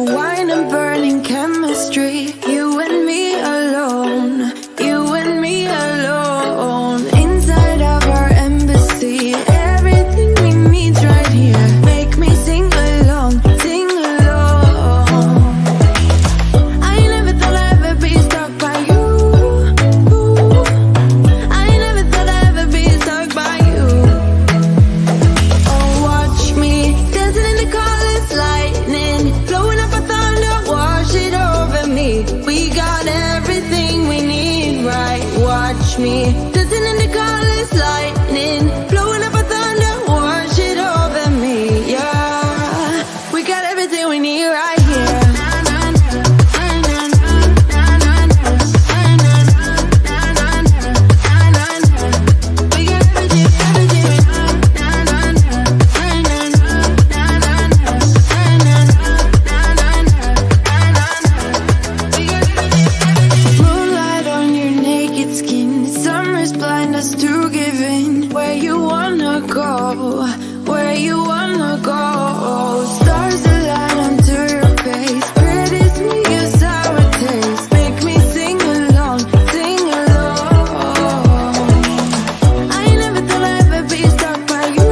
wine and burning chemistry. You and me alone. You and me alone. Inside of our embassy. Everything we need's right here. Make me sing along. Sing along. I never thought I'd ever be stuck by you. I never thought I'd ever be stuck by you. Oh, watch me dancing in the colors, lightning, blowing up a thunder, wash it over me. We got everything we need, right? Watch me dancing in the colors, lightning, blowing up a thunder, wash it over me. Yeah, we got everything we need right here. Moonlight on your naked skin, summer's blind us to giving. Where you wanna go, where you wanna go. Stars align onto your face, pretty sweet, your sour taste. Make me sing along, sing along. I never thought I'd ever be stuck by you.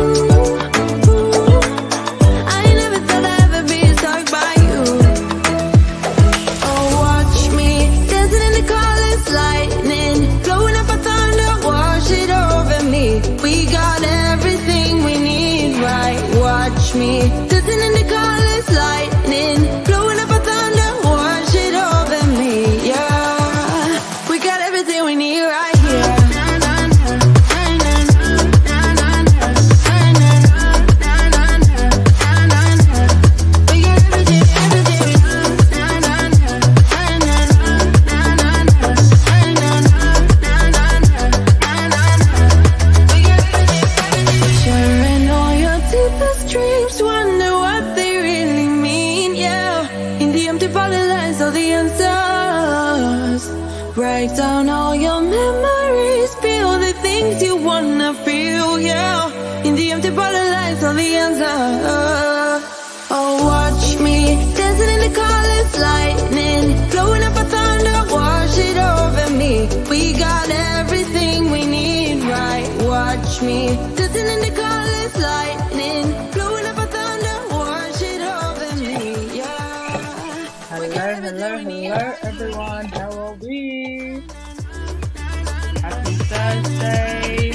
I never thought I'd ever be stuck by you. Oh, watch me dancing in the colors, lightning, blowing up a thunder, wash it over me. We got everything we need, right? Watch me dancing in the colors, lightning, blowing up a thunder, wash it over me. Yeah, we got everything we need right here. Sharing all your deepest dreams, wonder what they really mean, yeah. In the empty lines, all the answers. Write down all your memories, feel the things you wanna feel, yeah. In the empty lines, all the answers. Oh, watch me dancing in the colors, lightning, blowing up a thunder, wash it over me. We got everything we need, right? Watch me dancing in the colors, lightning, blowing up a thunder, wash it over me. Yeah. Hello, everyone. How are we? Happy Thursday.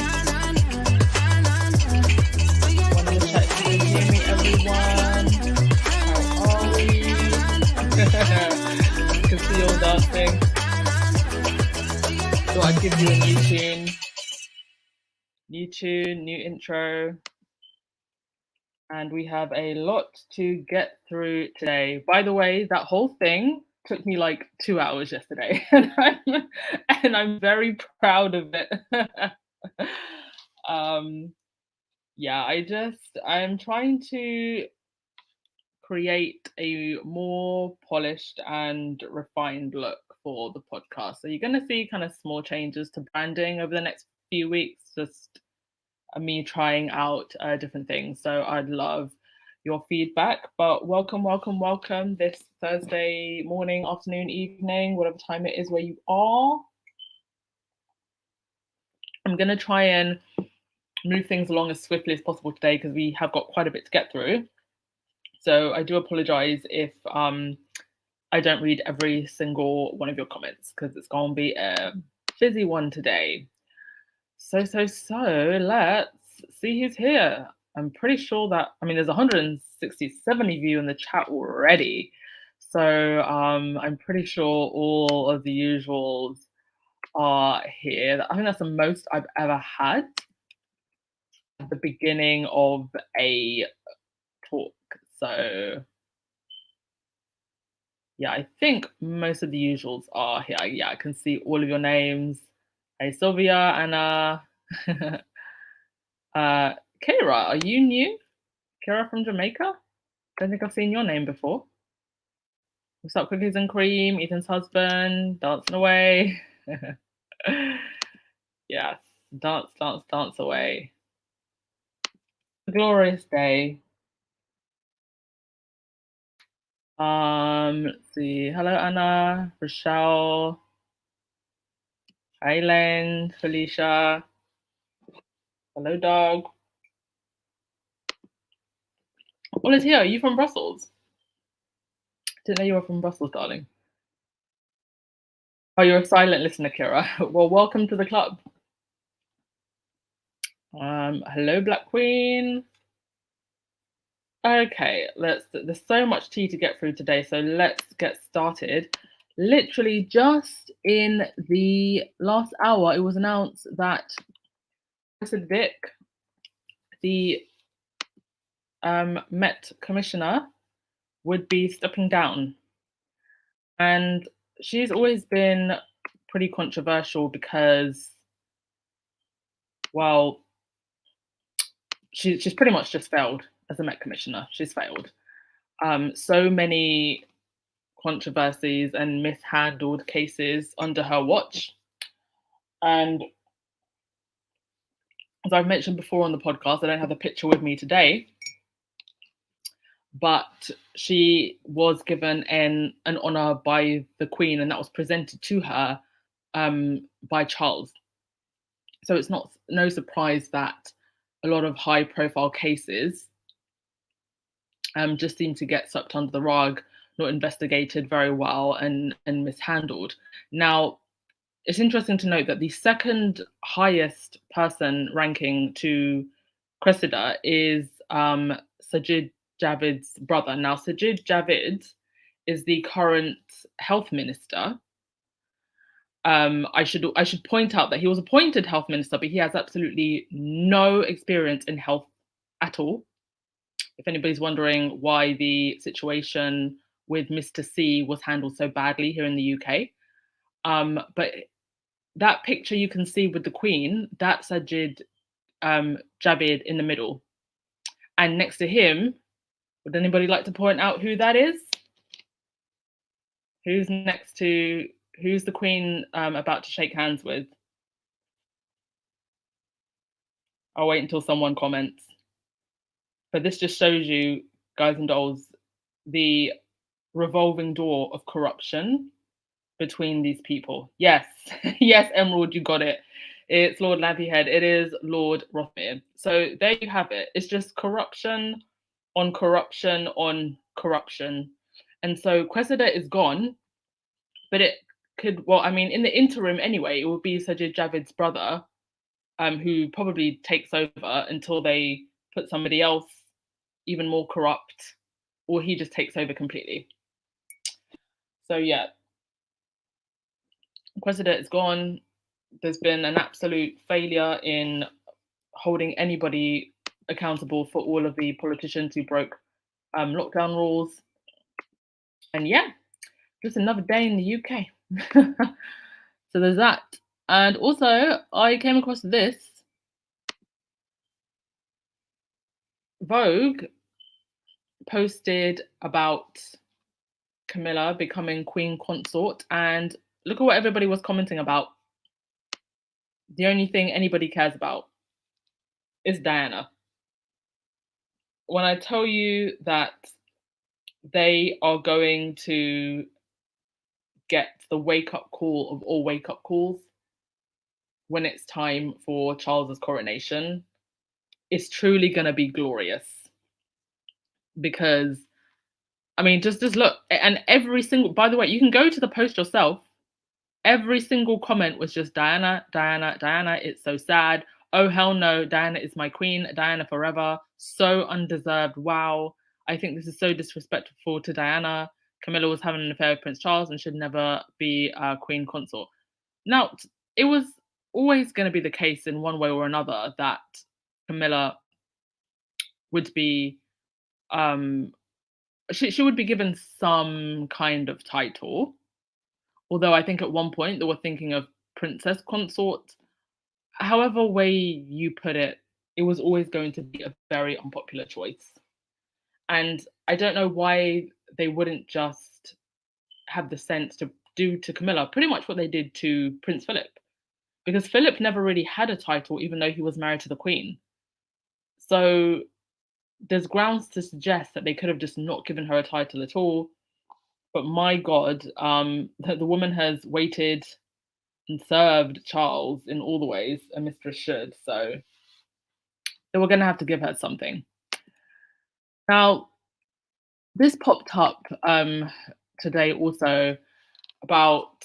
Want to check if you can hear me, everyone? How are we? Can see you all dancing. So I'd give you a new tune, new intro. And we have a lot to get through today. By the way, that whole thing took me like 2 hours yesterday, and I'm very proud of it. Yeah, I'm trying to create a more polished and refined look for the podcast. So you're going to see kind of small changes to branding over the next few weeks, just me trying out different things. So I'd love your feedback. But welcome this Thursday morning, afternoon, evening, whatever time it is where you are. I'm going to try and move things along as swiftly as possible today because we have got quite a bit to get through. So I do apologize if I don't read every single one of your comments because it's going to be a busy one today. So let's see who's here. I'm pretty sure that, there's 167 of you in the chat already. So I'm pretty sure all of the usuals are here. I think that's the most I've ever had at the beginning of a talk. So yeah, I think most of the usuals are here. Yeah, I can see all of your names. Hey, Sylvia, Anna, Kira, are you new? Kira from Jamaica? Don't think I've seen your name before. What's up, Cookies and Cream, Ethan's husband, dancing away. Yes, dance away. A glorious day. Let's see. Hello, Anna, Rochelle, Aileen, Felicia. Hello, dog. Well, it's here. Are you from Brussels? Didn't know you were from Brussels, darling. Oh, you're a silent listener, Kira. Well, welcome to the club. Hello, Black Queen. Okay, there's so much tea to get through today, so let's get started. Literally just in the last hour, it was announced that Vic, the Met Commissioner, would be stepping down. And she's always been pretty controversial because, well, she's pretty much just failed as a Met Commissioner. She's failed. So many controversies and mishandled cases under her watch. And as I've mentioned before on the podcast, I don't have the picture with me today, but she was given an honour by the Queen, and that was presented to her by Charles. So it's no surprise that a lot of high-profile cases just seem to get swept under the rug, not investigated very well, and mishandled. Now, it's interesting to note that the second highest person ranking to Cressida is Sajid Javid's brother. Now, Sajid Javid is the current health minister. I should point out that he was appointed health minister, but he has absolutely no experience in health at all. If anybody's wondering why the situation with Mr. C was handled so badly here in the UK, but that picture you can see with the Queen, that's Sajid Javid in the middle. And next to him, would anybody like to point out who that is? Who's the Queen about to shake hands with? I'll wait until someone comments. But this just shows you, guys and dolls, the revolving door of corruption between these people. Yes, yes, Emerald, you got it. It's Lord Lampyhead. It is Lord Rothmere. So there you have it. It's just corruption on corruption on corruption. And so Cressida is gone, but it could, well, I mean, in the interim anyway, it will be Sajid Javid's brother, who probably takes over until they put somebody else even more corrupt, or he just takes over completely. So yeah, Cressida is gone. There's been an absolute failure in holding anybody accountable for all of the politicians who broke lockdown rules. And yeah, just another day in the UK. So there's that. And also, I came across this. Vogue posted about Camilla becoming Queen Consort, and look at what everybody was commenting about. The only thing anybody cares about is Diana. When I tell you that they are going to get the wake-up call of all wake-up calls when it's time for Charles's coronation, it's truly going to be glorious. Because, I mean, just look, and every single, by the way, you can go to the post yourself. Every single comment was just Diana, Diana, Diana. It's so sad. Oh, hell no. Diana is my queen. Diana forever. So undeserved. Wow. I think this is so disrespectful to Diana. Camilla was having an affair with Prince Charles and should never be a queen consort. Now, it was always going to be the case in one way or another that Camilla would be, she would be given some kind of title. Although I think at one point they were thinking of princess consort. However way you put it, it was always going to be a very unpopular choice. And I don't know why they wouldn't just have the sense to do to Camilla pretty much what they did to Prince Philip. Because Philip never really had a title, even though he was married to the Queen. So there's grounds to suggest that they could have just not given her a title at all. But my God, the woman has waited and served Charles in all the ways a mistress should. So they were going to have to give her something. Now, this popped up today also about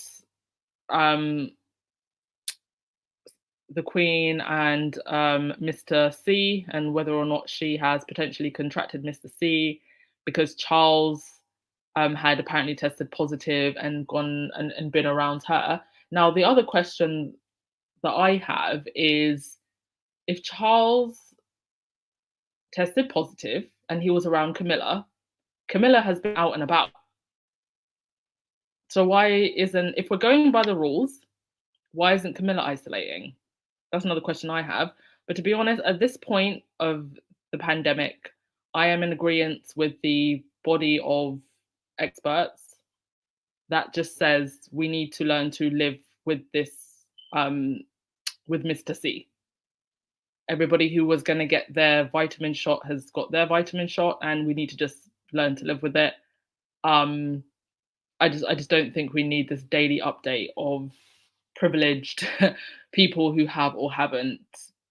um, the Queen and Mr. C, and whether or not she has potentially contracted Mr. C, because Charles had apparently tested positive and gone and been around her. Now, the other question that I have is, if Charles tested positive and he was around Camilla, Camilla has been out and about. So why isn't, if we're going by the rules, why isn't Camilla isolating? That's another question I have. But to be honest, at this point of the pandemic, I am in agreement with the body of experts that just says we need to learn to live with this, with Mr. C. Everybody who was going to get their vitamin shot has got their vitamin shot, and we need to just learn to live with it. I just don't think we need this daily update of privileged people who have or haven't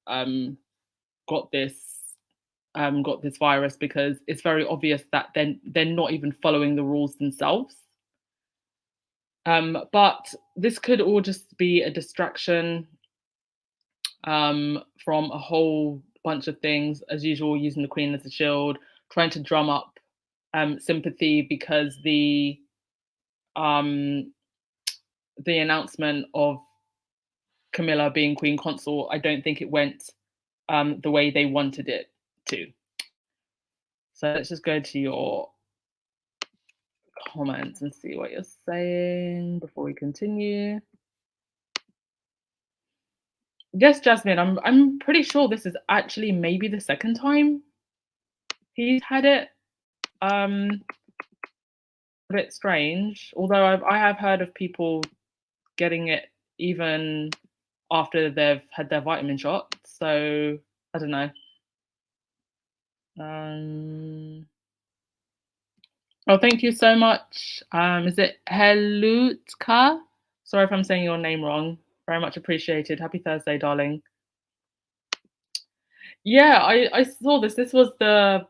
got this virus, because it's very obvious that they're not even following the rules themselves. But this could all just be a distraction from a whole bunch of things, as usual, using the Queen as a shield, trying to drum up sympathy, because the announcement of Camilla being Queen Consort, I don't think it went the way they wanted it to. So let's just go to your comments and see what you're saying before we continue. Yes, Jasmine, I'm pretty sure this is actually maybe the second time he's had it. A bit strange, although I have heard of people getting it even after they've had their vitamin shot. So I don't know. Oh, thank you so much. Is it Helutka? Sorry if I'm saying your name wrong. Very much appreciated. Happy Thursday, darling. Yeah, I saw this. This was the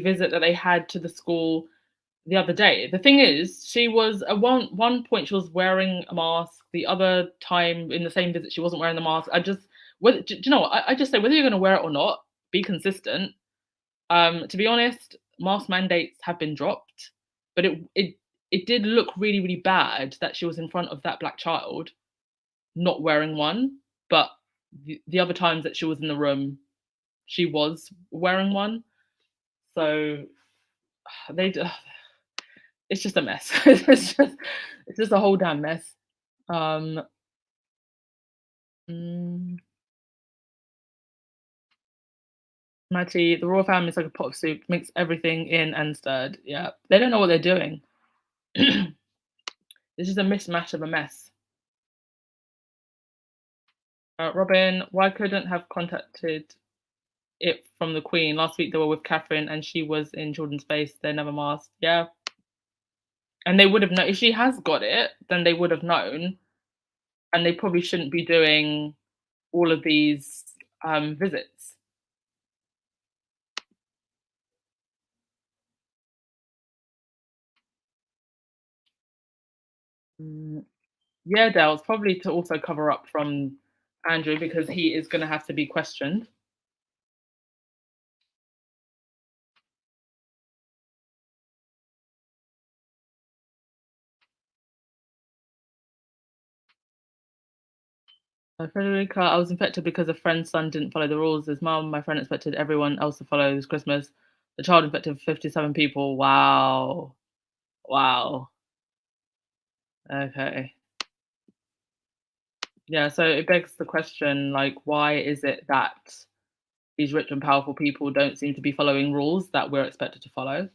visit that they had to the school the other day. The thing is, she was at one point she was wearing a mask. The other time in the same visit, she wasn't wearing the mask. Do you know what? I just say, whether you're going to wear it or not, be consistent. To be honest, mask mandates have been dropped, but it did look really, really bad that she was in front of that black child not wearing one. But the other times that she was in the room, she was wearing one. So it's just a mess. it's just a whole damn mess. Matty, the royal family is like a pot of soup, mix everything in and stirred. Yeah, they don't know what they're doing. This is a mismatch of a mess. Robin, why couldn't have contacted it from the Queen? Last week they were with Catherine and she was in children's face. They never masked. Yeah. And they would have known. If she has got it, then they would have known. And they probably shouldn't be doing all of these visits. Yeah, Dale, it's probably to also cover up from Andrew, because he is going to have to be questioned. Frederica, I was infected because a friend's son didn't follow the rules. His mum, my friend, expected everyone else to follow this Christmas. The child infected 57 people. Wow. Wow. Okay. Yeah, so it begs the question, like, why is it that these rich and powerful people don't seem to be following rules that we're expected to follow?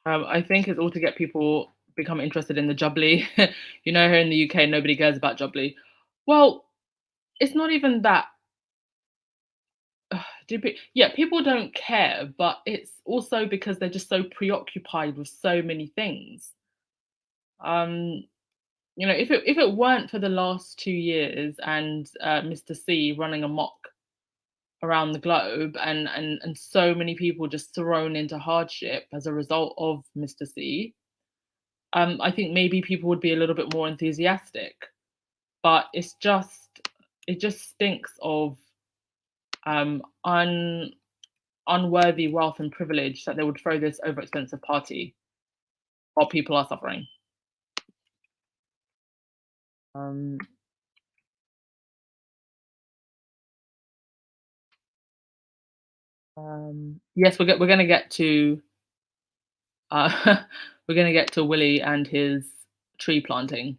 I think it's all to get people become interested in the Jubilee. You know, here in the UK, nobody cares about Jubilee. Well, it's not even that. Yeah, people don't care, but it's also because they're just so preoccupied with so many things. Um, you know, if it weren't for the last 2 years and Mr. C running amok around the globe and so many people just thrown into hardship as a result of Mr. C, I think maybe people would be a little bit more enthusiastic. But it just stinks of um, un, unworthy wealth and privilege that they would throw this over expensive party while people are suffering. Um, yes, we're gonna get to we're gonna get to Willie and his tree planting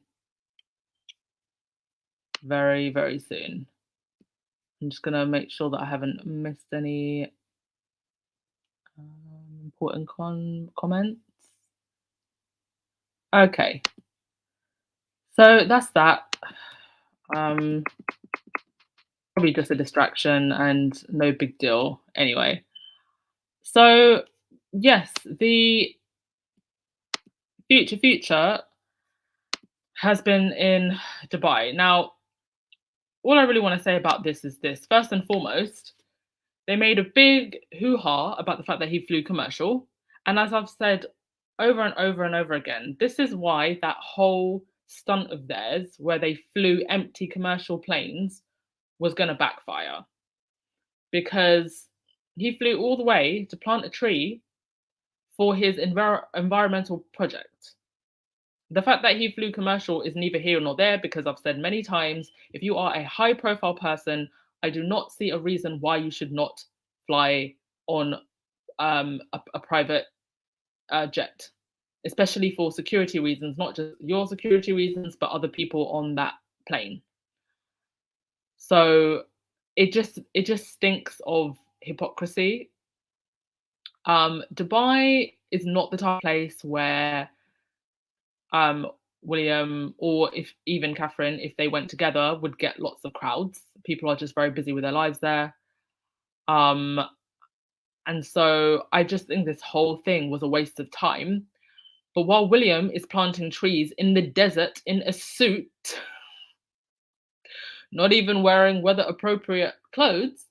very, very soon. I'm just gonna make sure that I haven't missed any important comments. Okay, so that's that. Um, Probably just a distraction and no big deal anyway. So, yes, the future has been in Dubai. Now, all I really want to say about this is this. First and foremost, they made a big hoo-ha about the fact that he flew commercial. And as I've said over and over and over again, this is why that whole stunt of theirs, where they flew empty commercial planes, was going to backfire. Because he flew all the way to plant a tree for his environmental project. The fact that he flew commercial is neither here nor there because I've said many times if you are a high profile person, I do not see a reason why you should not fly on a private jet, especially for security reasons, not just your security reasons, but other people on that plane. So it just stinks of hypocrisy. Dubai is not the type of place where William or if even Catherine, if they went together, would get lots of crowds. People are just very busy with their lives there. Um, and so I just think this whole thing was a waste of time. But while William is planting trees in the desert in a suit, not even wearing weather appropriate clothes,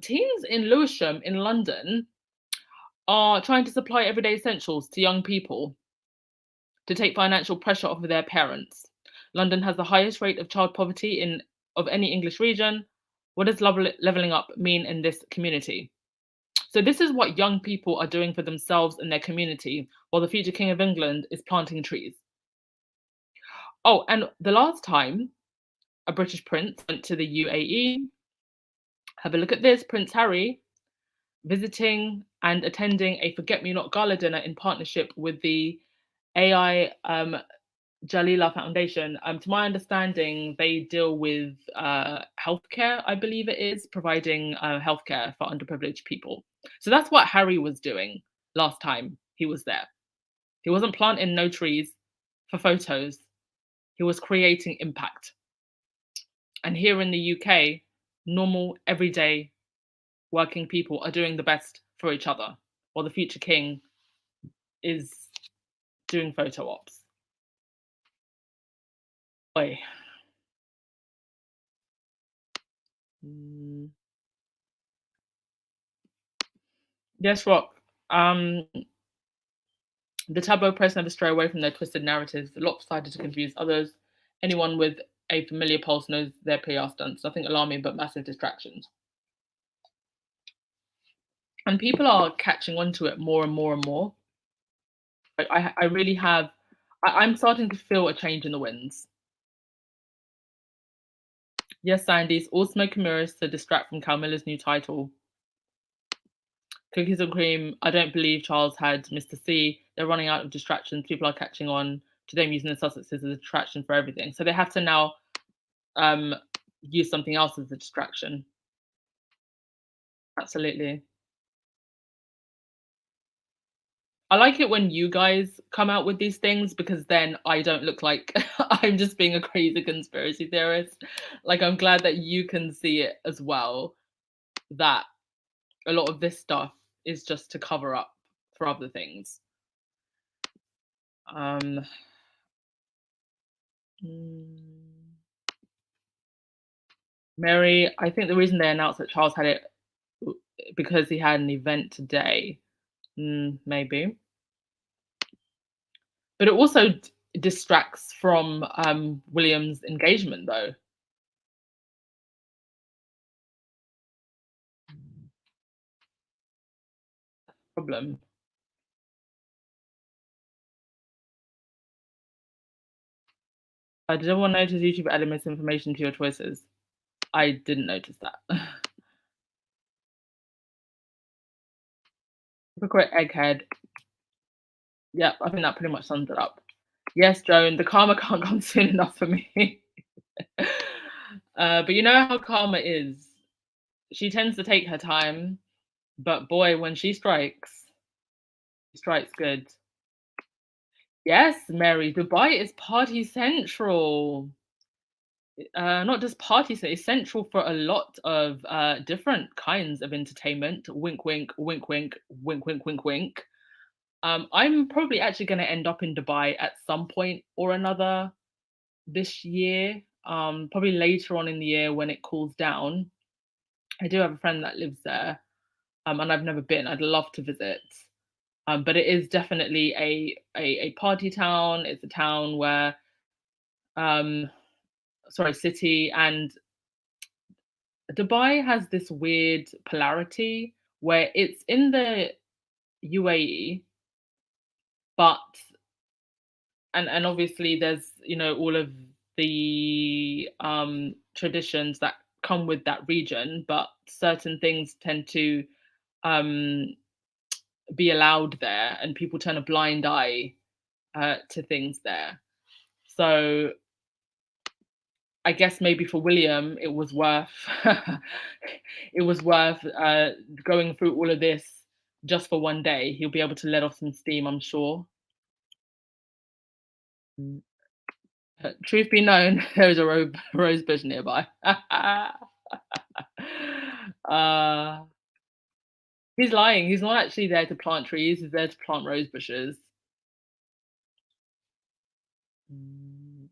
teens in Lewisham in London are trying to supply everyday essentials to young people to take financial pressure off of their parents. London has the highest rate of child poverty of any English region. What does levelling up mean in this community? So this is what young people are doing for themselves and their community, while the future King of England is planting trees. Oh, and the last time a British prince went to the UAE, have a look at this, Prince Harry visiting and attending a Forget-Me-Not gala dinner in partnership with the AI Jalila Foundation. To my understanding, they deal with healthcare, I believe it is, providing healthcare for underprivileged people. So that's what Harry was doing last time he was there. He wasn't planting no trees for photos. He was creating impact. And here in the UK, normal, everyday working people are doing the best for each other, while the future king is doing photo ops. Oi. Yes, Rock. The tabloid press never stray away from their twisted narratives, lopsided to confuse others. Anyone with a familiar pulse knows their PR stunts. Nothing alarming, but massive distractions. And people are catching on to it more and more and more. I really have. I'm starting to feel a change in the winds. Yes, Sandy's all smoke and mirrors to distract from Carmilla's new title. Cookies and cream. I don't believe Charles had Mr. C. They're running out of distractions. People are catching on to them using the Sussexes as a distraction for everything. So they have to now use something else as a distraction. Absolutely. I like it when you guys come out with these things because then I don't look like I'm just being a crazy conspiracy theorist. Like, I'm glad that you can see it as well, that a lot of this stuff is just to cover up for other things. Um, Mary, I think the reason they announced that Charles had it because he had an event today. Maybe. But it also distracts from William's engagement, though. Problem. Did everyone notice YouTube added misinformation to your choices? I didn't notice that. Hypocrite egghead. Yep, I think that pretty much sums it up. Yes, Joan, the karma can't come soon enough for me. But you know how karma is. She tends to take her time, but boy, when she strikes good. Yes, Mary, Dubai is party central. Not just party central, it's central for a lot of different kinds of entertainment. Wink, wink, wink, wink, wink, wink, wink, wink. I'm probably actually going to end up in Dubai at some point or another this year. Probably later on in the year when it cools down. I do have a friend that lives there, and I've never been. I'd love to visit. But it is definitely a party town. It's a town where, city, and Dubai has this weird polarity where it's in the UAE, but and obviously there's all of the traditions that come with that region, but certain things tend to um, be allowed there, and people turn a blind eye to things there. So I guess maybe for William, it was worth going through all of this just for one day. He'll be able to let off some steam, I'm sure. Truth be known, there is a rose bush nearby. uh, he's lying. He's not actually there to plant trees. He's there to plant rose bushes. Mm.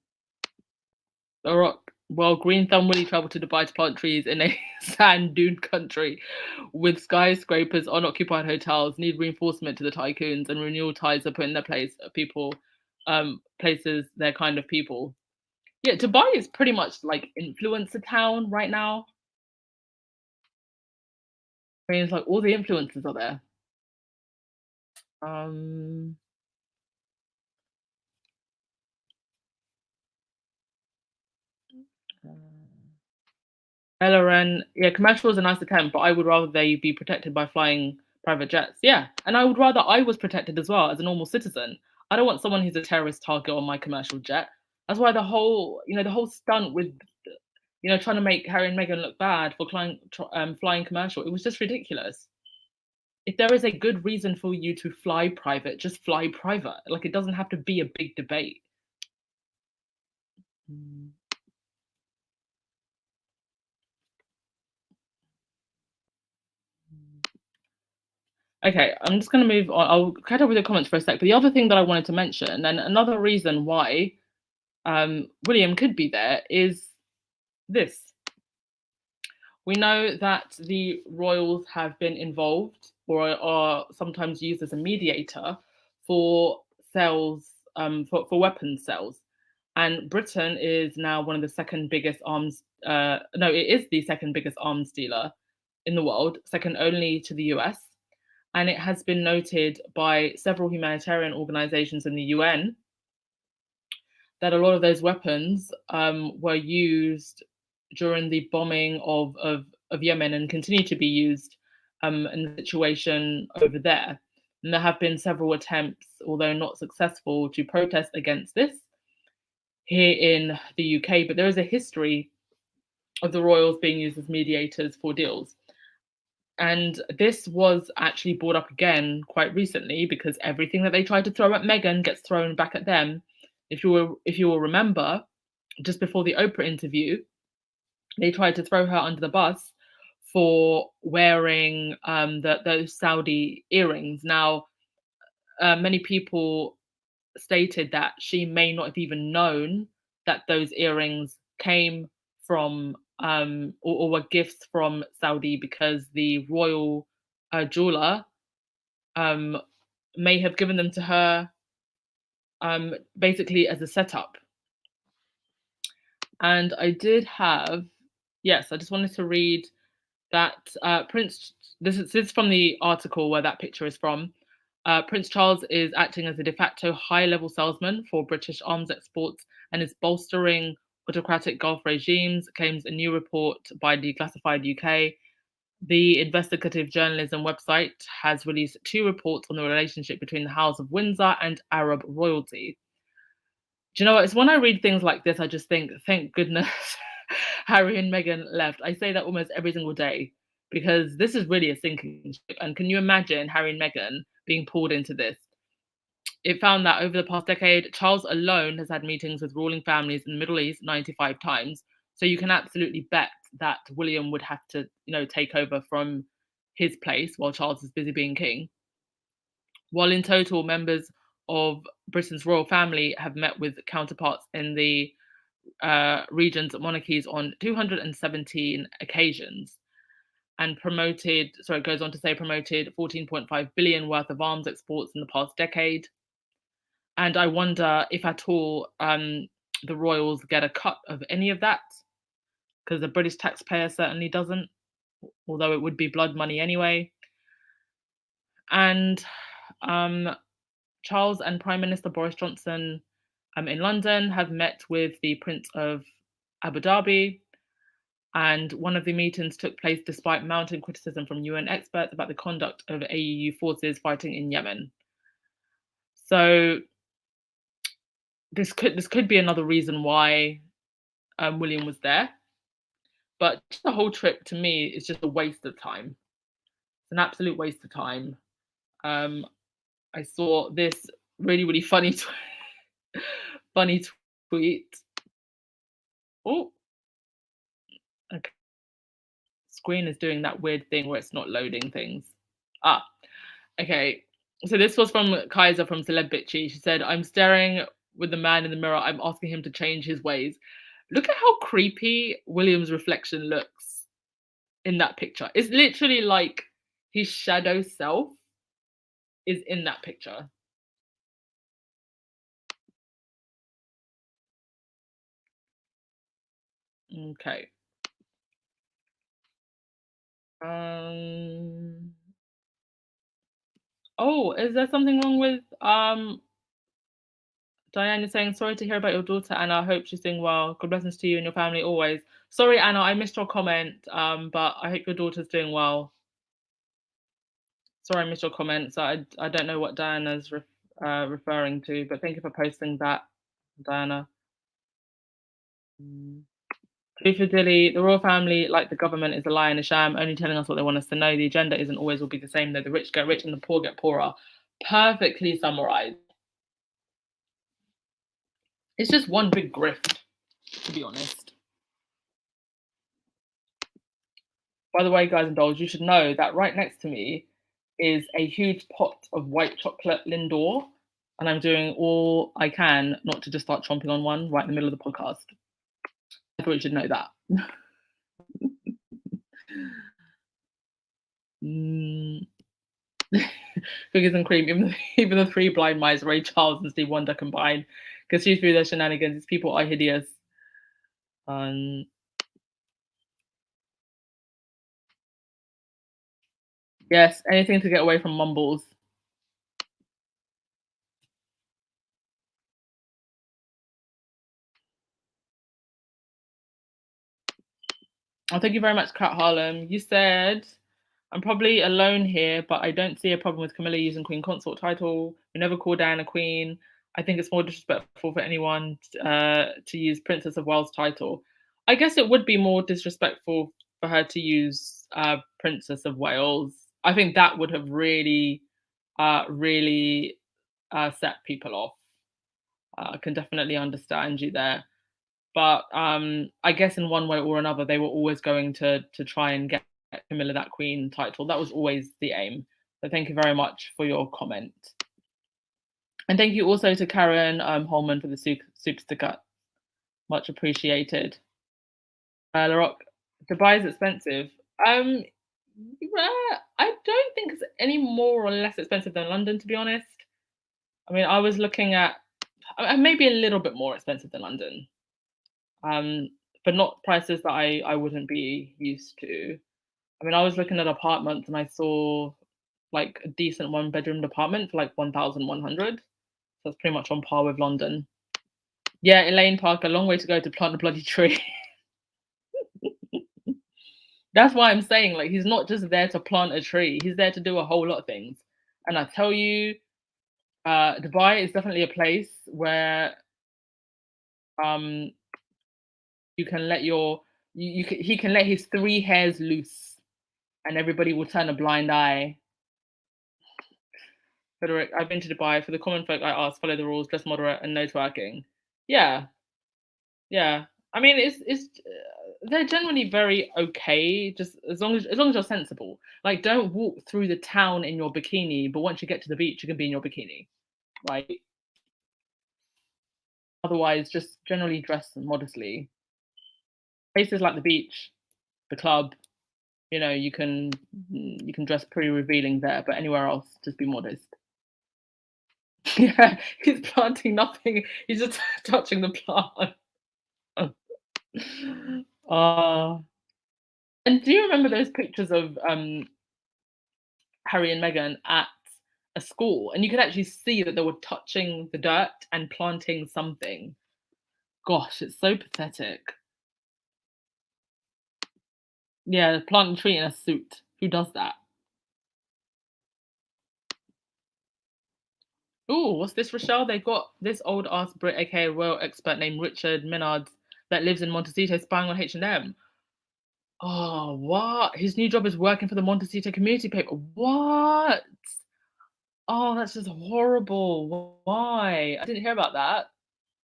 The Rock. Well, Green Thumb Willie traveled to Dubai to plant trees in a sand dune country with skyscrapers, unoccupied hotels, need reinforcement to the tycoons, and renewal ties are put in their place. People, places, their kind of people. Yeah, Dubai is pretty much like influencer town right now. I mean, it's like all the influencers are there. Um, LRN, yeah, commercial is a nice attempt, but I would rather they be protected by flying private jets. Yeah, and I would rather I was protected as well as a normal citizen. I don't want someone who's a terrorist target on my commercial jet. That's why the whole stunt with, trying to make Harry and Meghan look bad for flying commercial, it was just ridiculous. If there is a good reason for you to fly private, just fly private. Like, it doesn't have to be a big debate. Mm. Okay, I'm just going to move on. I'll catch up with your comments for a sec. But the other thing that I wanted to mention, and another reason why William could be there, is this. We know that the royals have been involved or are sometimes used as a mediator for sales, for weapons sales. And Britain is now one of the second biggest arms, no, it is the second biggest arms dealer in the world, second only to the US. And it has been noted by several humanitarian organizations in the UN that a lot of those weapons were used during the bombing of Yemen and continue to be used in the situation over there. And there have been several attempts, although not successful, to protest against this here in the UK. But there is a history of the royals being used as mediators for deals. And this was actually brought up again quite recently because everything that they tried to throw at Meghan gets thrown back at them. If you will remember, just before the Oprah interview, they tried to throw her under the bus for wearing those Saudi earrings. Now, many people stated that she may not have even known that those earrings came from or were gifts from Saudi because the royal jeweler um, may have given them to her basically as a setup. And I did have, yes, I just wanted to read that Prince, this is from the article where that picture is from. Prince Charles is acting as a de facto high-level salesman for British arms exports and is bolstering autocratic Gulf regimes, claims a new report by Declassified UK. The investigative journalism website has released 2 reports on the relationship between the House of Windsor and Arab royalty. Do you know what? It's when I read things like this, I just think, thank goodness Harry and Meghan left. I say that almost every single day because this is really a sinking ship. And can you imagine Harry and Meghan being pulled into this? It found that over the past decade, Charles alone has had meetings with ruling families in the Middle East 95 times. So you can absolutely bet that William would have to, take over from his place while Charles is busy being king. While in total, members of Britain's royal family have met with counterparts in the region's monarchies on 217 occasions and promoted 14.5 billion worth of arms exports in the past decade. And I wonder if at all the royals get a cut of any of that, because the British taxpayer certainly doesn't, although it would be blood money anyway. And Charles and Prime Minister Boris Johnson in London have met with the Prince of Abu Dhabi, and one of the meetings took place despite mounting criticism from UN experts about the conduct of AUU forces fighting in Yemen. So this could be another reason why William was there, but the whole trip to me is just a waste of time. It's an absolute waste of time. I saw this really funny funny tweet. Oh, okay. Screen is doing that weird thing where it's not loading things. Okay. So this was from Kaiser from Celeb Bitchy. She said, "I'm staring with the man in the mirror. I'm asking him to change his ways." Look at how creepy William's reflection looks in that picture. It's literally like his shadow self is in that picture. Okay. Oh, is there something wrong with Diane is saying, "Sorry to hear about your daughter, Anna. I hope she's doing well. Good blessings to you and your family always." Sorry, Anna, I missed your comment, but I hope your daughter's doing well. Sorry, I missed your comment. So I don't know what Diana's referring to, but thank you for posting that, Diana. Dilly, the royal family, like the government, is a lie and a sham, only telling us what they want us to know. The agenda isn't always will be the same, though. The rich get rich and the poor get poorer. Perfectly summarized. It's just one big grift, to be honest. By the way, guys and dolls, you should know that right next to me is a huge pot of white chocolate Lindor, and I'm doing all I can not to just start chomping on one right in the middle of the podcast. I thought you should know that. Cookies and cream, even the 3 blind mice, Ray Charles and Steve Wonder combined, because see through their shenanigans. These people are hideous. Yes, anything to get away from mumbles. Oh, thank you very much, Kat Harlem. You said, "I'm probably alone here, but I don't see a problem with Camilla using Queen Consort title. We never call Diana Queen. I think it's more disrespectful for anyone to use Princess of Wales title." I guess it would be more disrespectful for her to use Princess of Wales. I think that would have really set people off. I can definitely understand you there. But I guess in one way or another, they were always going to try and get Camilla that Queen title. That was always the aim. So thank you very much for your comment. And thank you also to Karen Holman for the super sticker. Much appreciated. Larock, Dubai is expensive. I don't think it's any more or less expensive than London, to be honest. I mean, I was looking at maybe a little bit more expensive than London, but not prices that I wouldn't be used to. I mean, I was looking at apartments and I saw like a decent one-bedroom apartment for like 1,100. So it's pretty much on par with London. Yeah, Elaine Park, a long way to go to plant a bloody tree. That's why I'm saying, like, he's not just there to plant a tree. He's there to do a whole lot of things. And I tell you, Dubai is definitely a place where you can let he can let his 3 hairs loose and everybody will turn a blind eye. Frederick, I've been to Dubai. For the common folk, I ask, follow the rules, dress moderate, and no twerking. Yeah, yeah. I mean, it's they're generally very okay, just as long as you're sensible. Like, don't walk through the town in your bikini, but once you get to the beach, you can be in your bikini, right? Otherwise, just generally dress modestly. Places like the beach, the club, you know, you can dress pretty revealing there, but anywhere else, just be modest. Yeah, he's planting nothing. He's just touching the plant. And do you remember those pictures of Harry and Meghan at a school? And you could actually see that they were touching the dirt and planting something. Gosh, it's so pathetic. Yeah, planting a tree in a suit. Who does that? Oh, what's this, Rochelle? They got this old ass Brit, aka royal expert named Richard Minards, that lives in Montecito spying on H&M. Oh, what? His new job is working for the Montecito community paper. What? Oh, that's just horrible. Why? I didn't hear about that.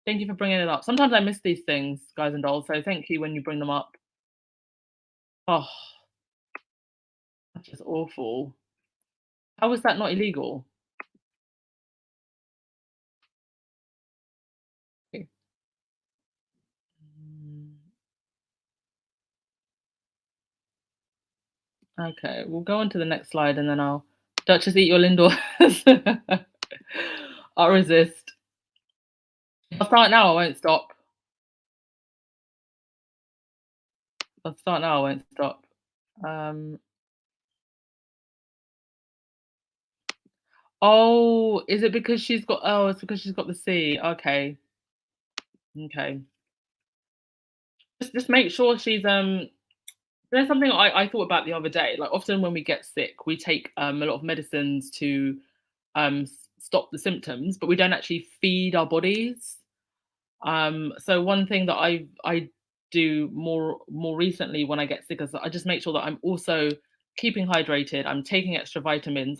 Thank you for bringing it up. Sometimes I miss these things, guys and dolls, so thank you when you bring them up. Oh, that's just awful. How was that not illegal? Okay, we'll go on to the next slide and then I'll Duchess eat your Lindor. I'll resist. I'll start now, I won't stop. I'll start now, I won't stop. Oh, is it because she's got it's because she's got the C. Okay. Okay. Just make sure she's there's something I thought about the other day. Like often when we get sick, we take a lot of medicines to stop the symptoms, but we don't actually feed our bodies. So one thing that I do more recently when I get sick is I just make sure that I'm also keeping hydrated. I'm taking extra vitamins.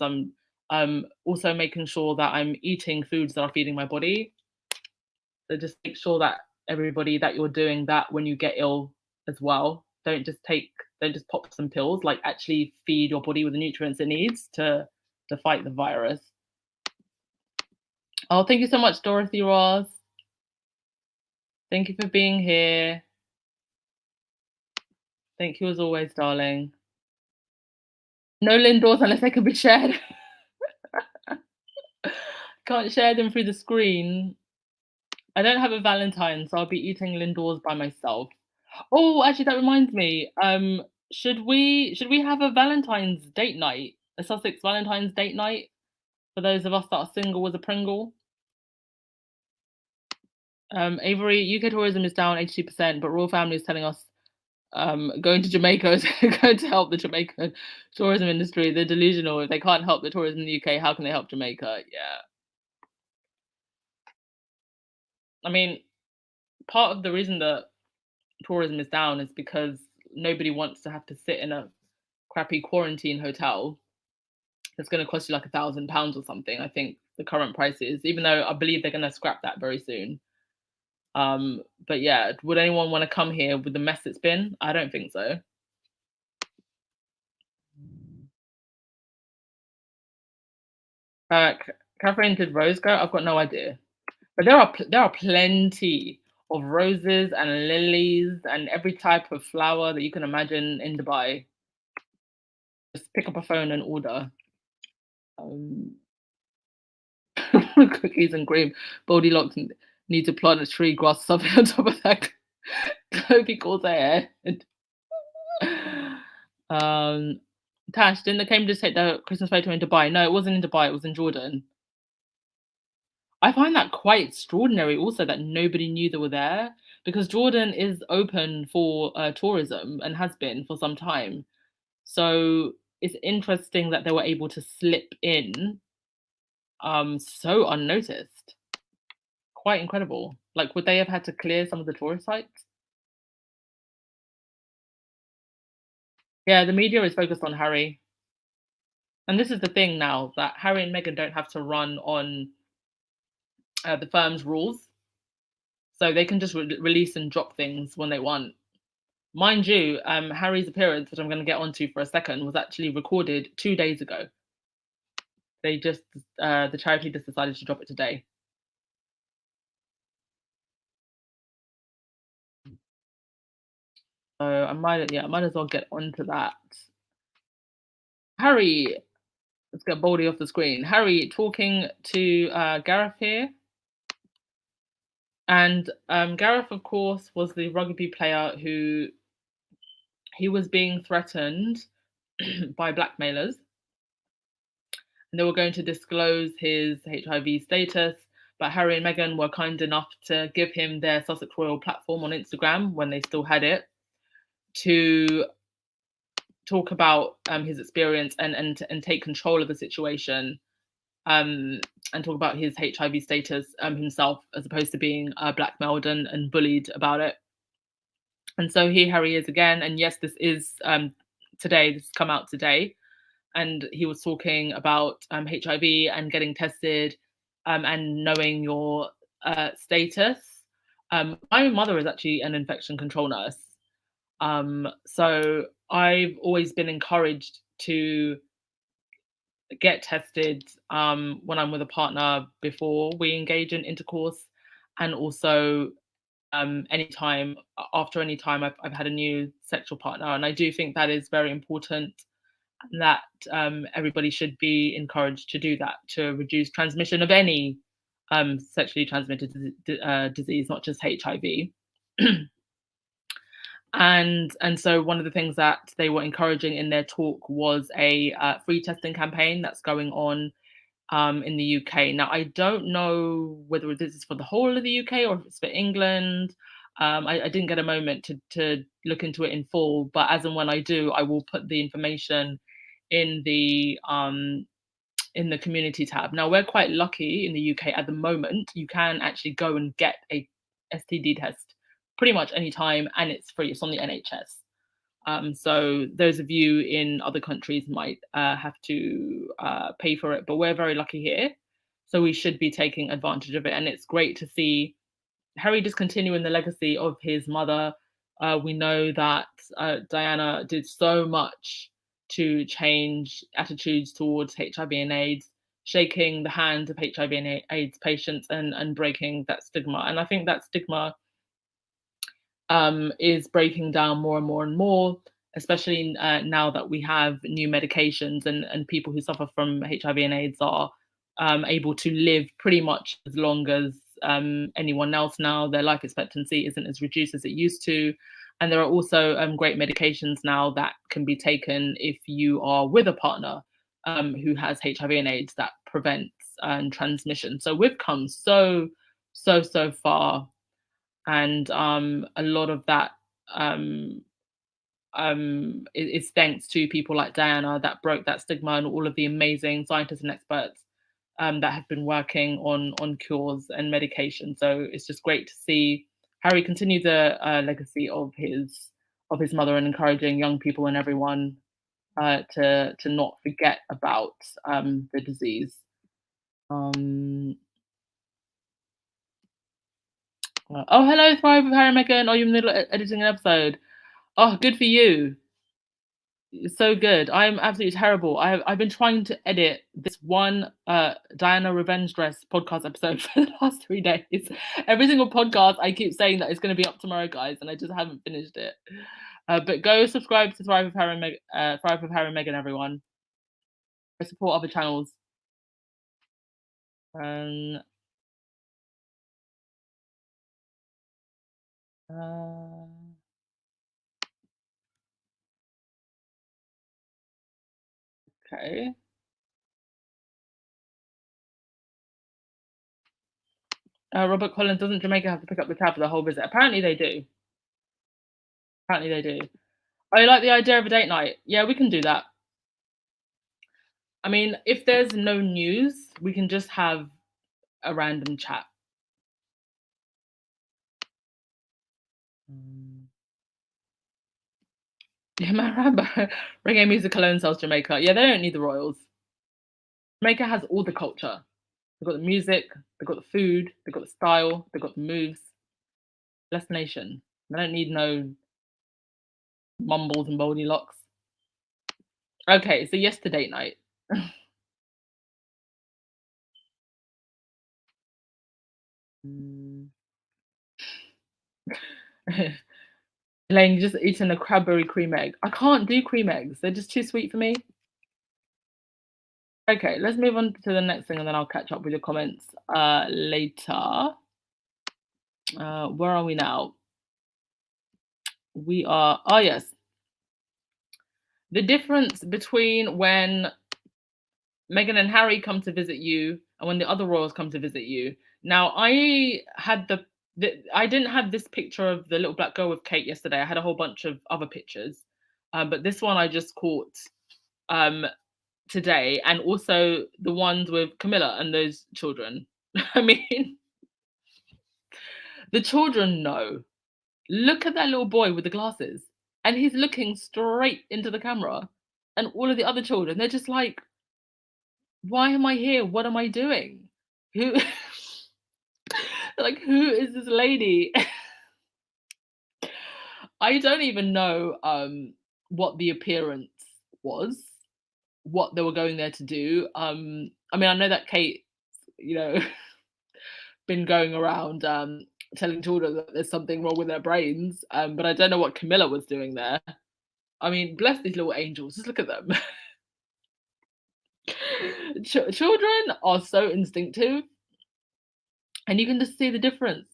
I'm also making sure that I'm eating foods that are feeding my body. So just make sure that everybody that you're doing that when you get ill as well. Don't just pop some pills. Like actually feed your body with the nutrients it needs to fight the virus. Oh, thank you so much, Dorothy Ross. Thank you for being here. Thank you as always, darling. No Lindors unless they can be shared. Can't share them through the screen. I don't have a Valentine, so I'll be eating Lindors by myself. Oh, actually, that reminds me. Should we have a Valentine's date night? A Sussex Valentine's date night for those of us that are single with a Pringle. Avery, UK tourism is down 82%, but Royal Family is telling us going to Jamaica is going to help the Jamaican tourism industry. They're delusional. If they can't help the tourism in the UK, how can they help Jamaica? Yeah. I mean, part of the reason that tourism is down is because nobody wants to have to sit in a crappy quarantine hotel that's going to cost you like £1,000 or something. I think the current price is, even though I believe they're going to scrap that very soon. But yeah, would anyone want to come here with the mess it's been? I don't think so. Catherine did rose go. I've got no idea, but there are plenty of roses and lilies and every type of flower that you can imagine in Dubai. Just pick up a phone and order. Cookies and cream. Goldilocks need to plant a tree, grass, or something on top of that. Kobe calls her head. Tash, didn't the Cambridge take the Christmas photo in Dubai? No, it wasn't in Dubai, it was in Jordan. I find that quite extraordinary also that nobody knew they were there, because Jordan is open for tourism and has been for some time. So it's interesting that they were able to slip in so unnoticed. Quite incredible. Like, would they have had to clear some of the tourist sites? Yeah, the media is focused on Harry. And this is the thing now, that Harry and Meghan don't have to run on the firm's rules. So they can just release and drop things when they want. Mind you, Harry's appearance, which I'm going to get onto for a second, was actually recorded 2 days ago. They just, the charity just decided to drop it today. So I might as well get onto that. Harry, let's get Baldy off the screen. Harry talking to Gareth here. And Gareth, of course, was the rugby player who he was being threatened by blackmailers. And they were going to disclose his HIV status, but Harry and Meghan were kind enough to give him their Sussex Royal platform on Instagram when they still had it, to talk about his experience and take control of the situation, and talk about his HIV status himself, as opposed to being blackmailed and bullied about it. And so here Harry is again, and yes, this is today. This has come out today, and he was talking about HIV and getting tested and knowing your status. My mother is actually an infection control nurse, so I've always been encouraged to get tested when I'm with a partner before we engage in intercourse, and also after any time I've had a new sexual partner. And I do think that is very important, that everybody should be encouraged to do that, to reduce transmission of any sexually transmitted disease, not just HIV. And so one of the things that they were encouraging in their talk was a free testing campaign that's going on in the UK. Now, I don't know whether this is for the whole of the UK or if it's for England. I didn't get a moment to look into it in full, but as and when I do, I will put the information in the community tab. Now, we're quite lucky in the UK at the moment. You can actually go and get a STD test pretty much any time, and it's free. It's on the NHS. So those of you in other countries might have to pay for it, but we're very lucky here. So we should be taking advantage of it. And it's great to see Harry just continuing the legacy of his mother. We know that Diana did so much to change attitudes towards HIV and AIDS, shaking the hand of HIV and AIDS patients and breaking that stigma. And I think that stigma is breaking down more and more and more, especially now that we have new medications, and people who suffer from HIV and AIDS are able to live pretty much as long as anyone else now. Their life expectancy isn't as reduced as it used to. And there are also great medications now that can be taken if you are with a partner who has HIV and AIDS, that prevents transmission. So we've come so far. And a lot of that is thanks to people like Diana that broke that stigma, and all of the amazing scientists and experts that have been working on cures and medication. So it's just great to see Harry continue the legacy of his of his mother and encouraging young people and everyone to not forget about the disease. Um, oh, hello, Thrive with Harry and Meghan. Are you in the middle of editing an episode? Oh, good for you. So good. I'm absolutely terrible. I've been trying to edit this one Diana Revenge Dress podcast episode for the last 3 days. Every single podcast I keep saying that it's going to be up tomorrow, guys, and I just haven't finished it. But go subscribe to Thrive with Harry and Meghan, everyone. Go support other channels. Um, okay. Robert Collins, doesn't Jamaica have to pick up the tab for the whole visit? Apparently they do. Apparently they do. I like the idea of a date night. Yeah, we can do that. I mean, if there's no news, we can just have a random chat. Yeah, Maramba. Reggae music alone sells Jamaica. Yeah, they don't need the royals. Jamaica has all the culture. They've got the music, they've got the food, they've got the style, they've got the moves. Blessed nation. They don't need no mumbles and boldy locks. Okay, so yesterday night. Elaine, just eating a cranberry cream egg. I can't do cream eggs. They're just too sweet for me. Okay, let's move on to the next thing and then I'll catch up with your comments later. Where are we now? We are, oh yes. The difference between when Meghan and Harry come to visit you and when the other royals come to visit you. Now, I had I didn't have this picture of the little black girl with Kate yesterday. I had a whole bunch of other pictures. But this one I just caught today, and also the ones with Camilla and those children. I mean, the children know. Look at that little boy with the glasses, and he's looking straight into the camera. And all of the other children, they're just like, why am I here? What am I doing? Who like, who is this lady? I don't even know what the appearance was, what they were going there to do. I mean, I know that Kate, been going around telling children that there's something wrong with their brains, but I don't know what Camilla was doing there. I mean, bless these little angels. Just look at them. Children are so instinctive, and you can just see the difference.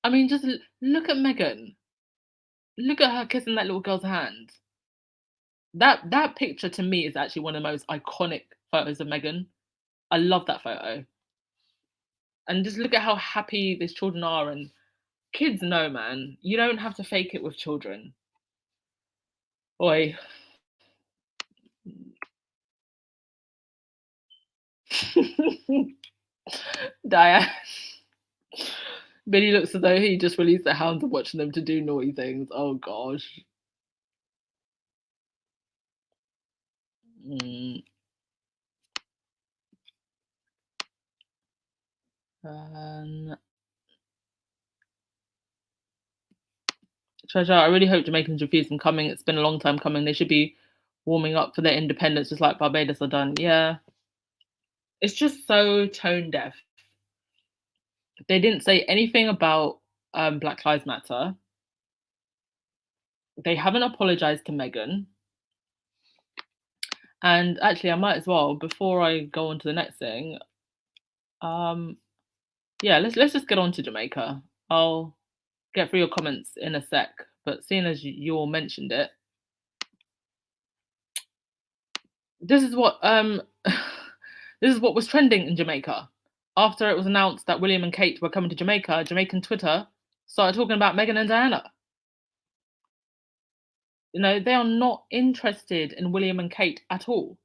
I mean, just look at Meghan. Look at her kissing that little girl's hand. That picture to me is actually one of the most iconic photos of Meghan. I love that photo. And just look at how happy these children are. And kids know, man. You don't have to fake it with children. Oi. Diane. Billy looks as though he just released the hounds and watching them to do naughty things. Oh gosh. Treasure, I really hope Jamaicans refuse from coming. It's been a long time coming. They should be warming up for their independence just like Barbados are done. Yeah. It's just so tone deaf. They didn't say anything about Black Lives Matter. They haven't apologized to Meghan. And actually, I might as well, before I go on to the next thing, yeah, let's just get on to Jamaica. I'll get through your comments in a sec, but seeing as you all mentioned it, this is what this is what was trending in Jamaica. After it was announced that William and Kate were coming to Jamaica, Jamaican Twitter started talking about Meghan and Diana. They are not interested in William and Kate at all.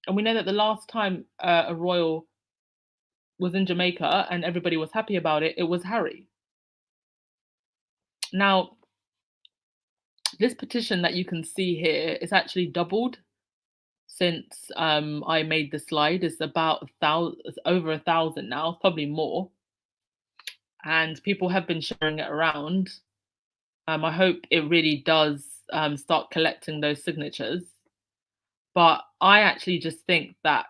And we know that the last time a royal was in Jamaica and everybody was happy about it, it was Harry. Now, This petition that you can see here is actually doubled since I made the slide. It's about 1,000, it's over 1,000 now, probably more, and people have been sharing it around. I hope it really does start collecting those signatures. But I actually just think that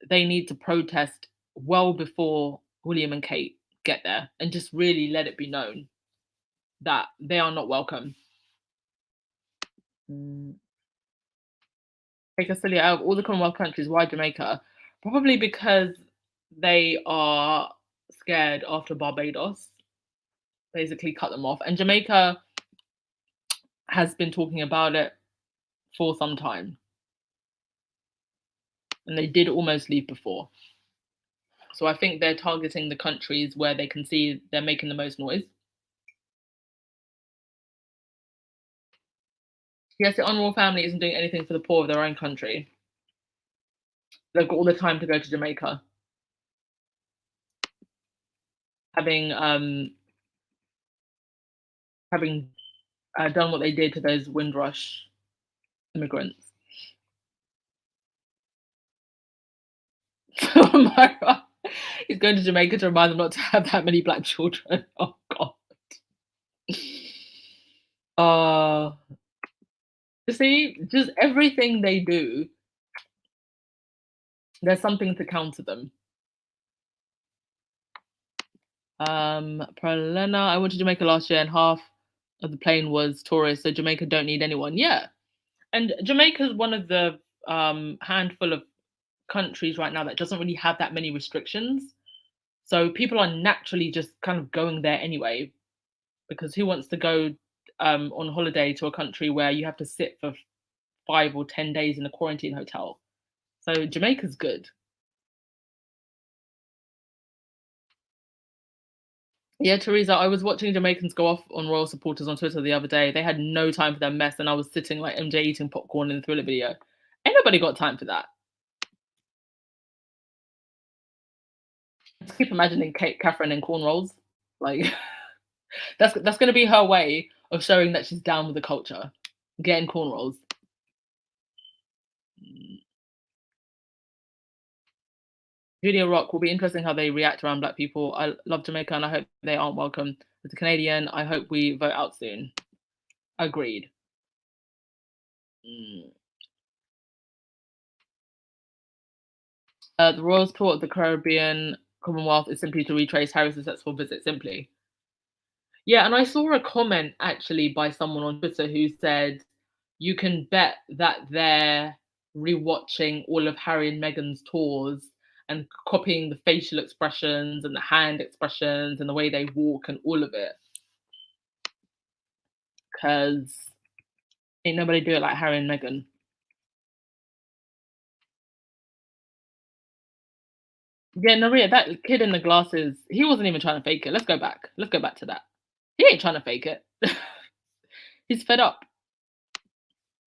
they need to protest well before William and Kate get there and just really let it be known that they are not welcome. Take Australia out of all the Commonwealth countries, why Jamaica? Probably because they are scared after Barbados basically cut them off. And Jamaica has been talking about it for some time. And they did almost leave before. So I think they're targeting the countries where they can see they're making the most noise. Yes, the honourable family isn't doing anything for the poor of their own country. They've got all the time to go to Jamaica. Having done what they did to those Windrush immigrants. Myra, he's going to Jamaica to remind them not to have that many black children. Oh God. You see, just everything they do, there's something to counter them. Pralena, I went to Jamaica last year and half of the plane was tourists, so Jamaica don't need anyone. Yeah. And Jamaica is one of the handful of countries right now that doesn't really have that many restrictions. So people are naturally just kind of going there anyway, because who wants to go on holiday to a country where you have to sit for 5 or 10 days in a quarantine hotel? So Jamaica's good. Yeah, Teresa, I was watching Jamaicans go off on royal supporters on Twitter the other day. They had no time for their mess, and I was sitting like MJ eating popcorn in the Thriller video. Ain't nobody got time for that. I just keep imagining Catherine in cornrows. Like that's going to be her way of showing that she's down with the culture, getting cornrows. Julia Rock will be interesting how they react around black people. I love Jamaica and I hope they aren't welcome. As a Canadian, I hope we vote out soon. Agreed. The Royals tour of the Caribbean Commonwealth is simply to retrace Harry's successful visit, simply. Yeah, and I saw a comment actually by someone on Twitter who said, you can bet that they're rewatching all of Harry and Meghan's tours and copying the facial expressions and the hand expressions and the way they walk and all of it. Because ain't nobody do it like Harry and Meghan. Yeah, Naria, that kid in the glasses, he wasn't even trying to fake it. Let's go back. Let's go back to that. He ain't trying to fake it. He's fed up.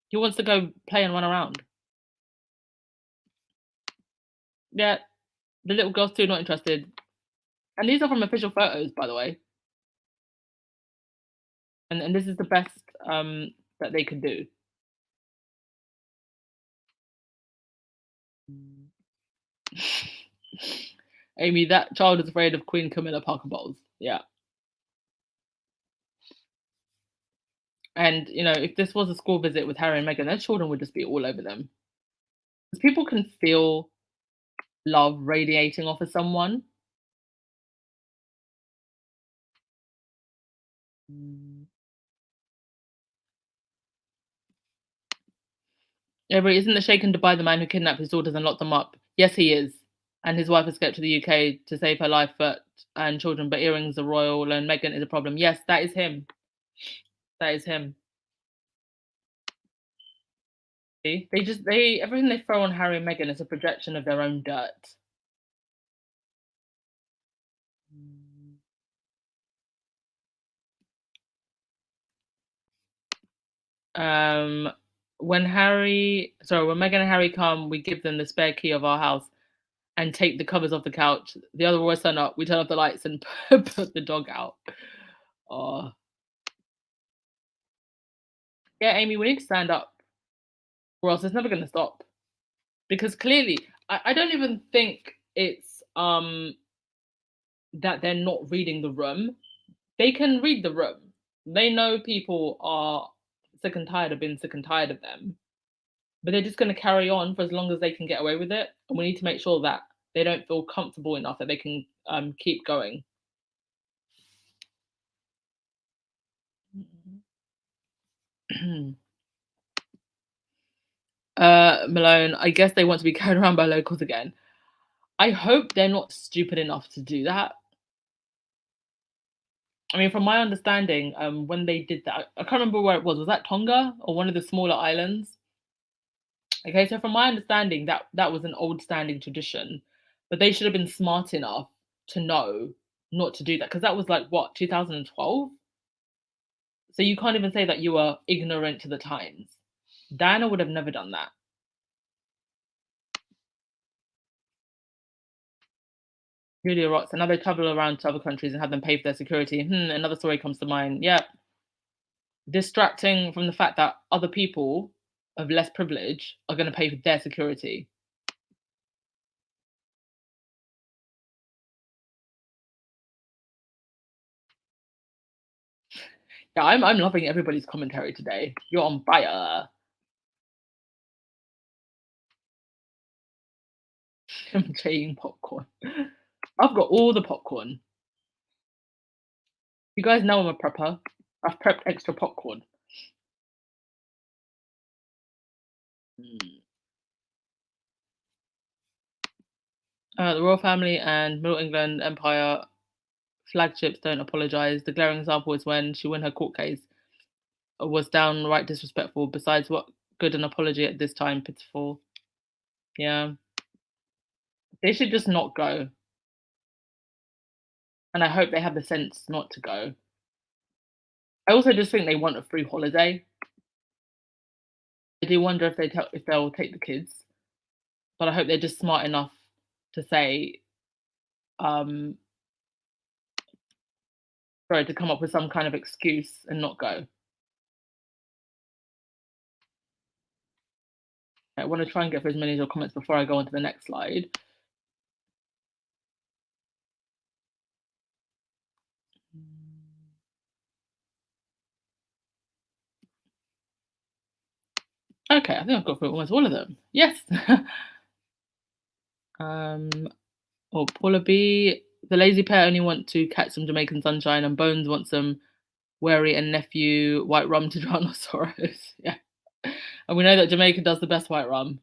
He wants to go play and run around. Yeah, the little girl's too not interested. And these are from official photos, by the way. And this is the best that they could do. Amy, that child is afraid of Queen Camilla Parker Bowles. Yeah. And, you know, if this was a school visit with Harry and Meghan, their children would just be all over them. Because people can feel love radiating off of someone. Everybody, isn't the Sheikh in Dubai the man who kidnapped his daughters and locked them up? Yes, he is. And his wife escaped to the UK to save her life and children, but earrings are royal and Meghan is a problem. Yes, that is him. That is him. See? Everything they throw on Harry and Meghan is a projection of their own dirt. When Meghan and Harry come, we give them the spare key of our house and take the covers off the couch. The other boys turn up, we turn off the lights and put the dog out. Oh. Yeah, Amy, we need to stand up, or else it's never going to stop. Because clearly, I don't even think it's that they're not reading the room. They can read the room. They know people are sick and tired of being sick and tired of them, but they're just going to carry on for as long as they can get away with it. And we need to make sure that they don't feel comfortable enough that they can keep going. Malone, I guess they want to be carried around by locals again. I hope they're not stupid enough to do that. I mean, from my understanding, when they did that, I can't remember where it was. Was that Tonga or one of the smaller islands? Okay, so from my understanding, that was an old standing tradition, but they should have been smart enough to know not to do that because that was like what 2012. So you can't even say that you were ignorant to the times. Diana would have never done that. Julia Rots, and now they travel around to other countries and have them pay for their security. Another story comes to mind. Yeah, distracting from the fact that other people of less privilege are going to pay for their security. Yeah, I'm loving everybody's commentary today. You're on fire. I'm eating popcorn. I've got all the popcorn. You guys know I'm a prepper. I've prepped extra popcorn. The royal family and Middle England Empire flagships don't apologise. The glaring example is when she won her court case. Was downright disrespectful. Besides, what good an apology at this time? Pitiful. Yeah. They should just not go. And I hope they have the sense not to go. I also just think they want a free holiday. I do wonder if they'll take the kids, but I hope they're just smart enough to say, um, sorry, to come up with some kind of excuse and not go. I want to try and get through as many of your comments before I go on to the next slide. Okay, I think I've got through almost all of them. Yes. Paula B. The lazy pair only want to catch some Jamaican sunshine, and Bones wants some wary and nephew white rum to drown our sorrows. Yeah. And we know that Jamaica does the best white rum.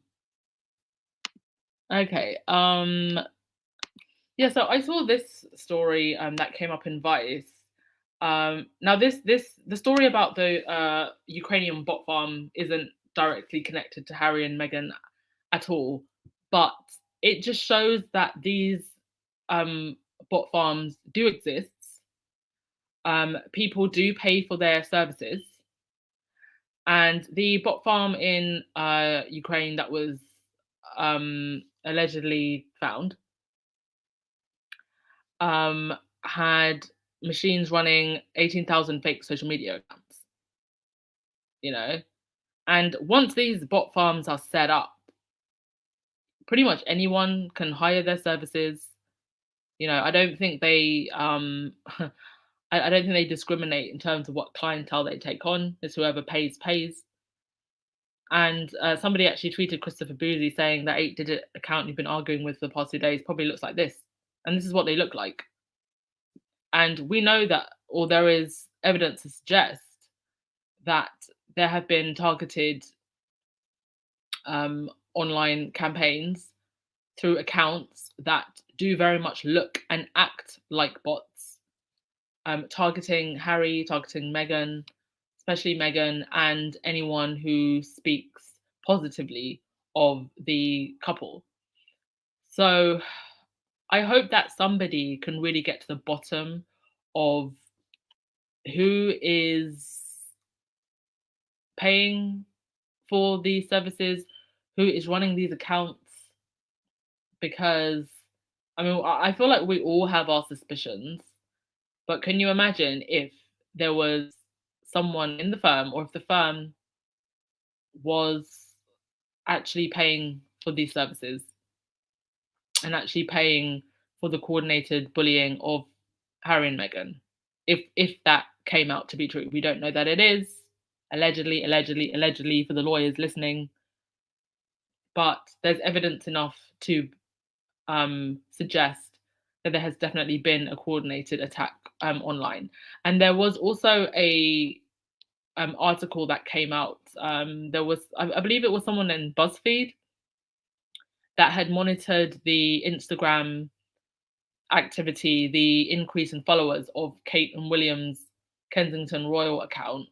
Okay. Yeah, so I saw this story that came up in Vice. Now the story about the Ukrainian bot farm isn't directly connected to Harry and Meghan at all, but it just shows that these bot farms do exist. People do pay for their services, and the bot farm in Ukraine that was allegedly found had machines running 18,000 fake social media accounts, you know. And once these bot farms are set up, pretty much anyone can hire their services. You know, I don't think they I don't think they discriminate in terms of what clientele they take on. It's whoever pays pays. And somebody actually tweeted Christopher Boozy saying that 8-digit account you've been arguing with for the past 2 days probably looks like this, and this is what they look like. And we know that, or there is evidence to suggest that there have been targeted online campaigns through accounts that do very much look and act like bots, targeting Harry, targeting Meghan, especially Meghan, and anyone who speaks positively of the couple. So I hope that somebody can really get to the bottom of who is paying for these services, who is running these accounts, because I mean, I feel like we all have our suspicions, but can you imagine if there was someone in the firm, or if the firm was actually paying for these services and actually paying for the coordinated bullying of Harry and Meghan. If that came out to be true, we don't know that it is. Allegedly for the lawyers listening, but there's evidence enough to suggest that there has definitely been a coordinated attack online. And there was also a article that came out. There was, I believe it was someone in BuzzFeed that had monitored the Instagram activity, the increase in followers of Kate and William's Kensington Royal account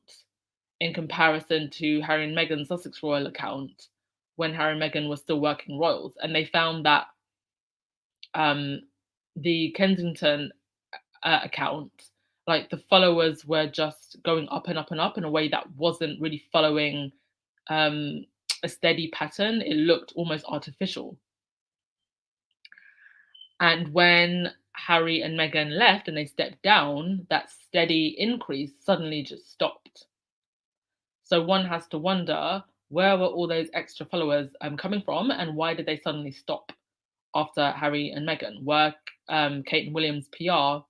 in comparison to Harry and Meghan's Sussex Royal account when Harry and Meghan were still working royals. And they found that the Kensington account, like the followers were just going up and up and up in a way that wasn't really following a steady pattern. It looked almost artificial. And when Harry and Meghan left and they stepped down, that steady increase suddenly just stopped. So one has to wonder, where were all those extra followers coming from, and why did they suddenly stop after Harry and Meghan? Were Kate and William's PR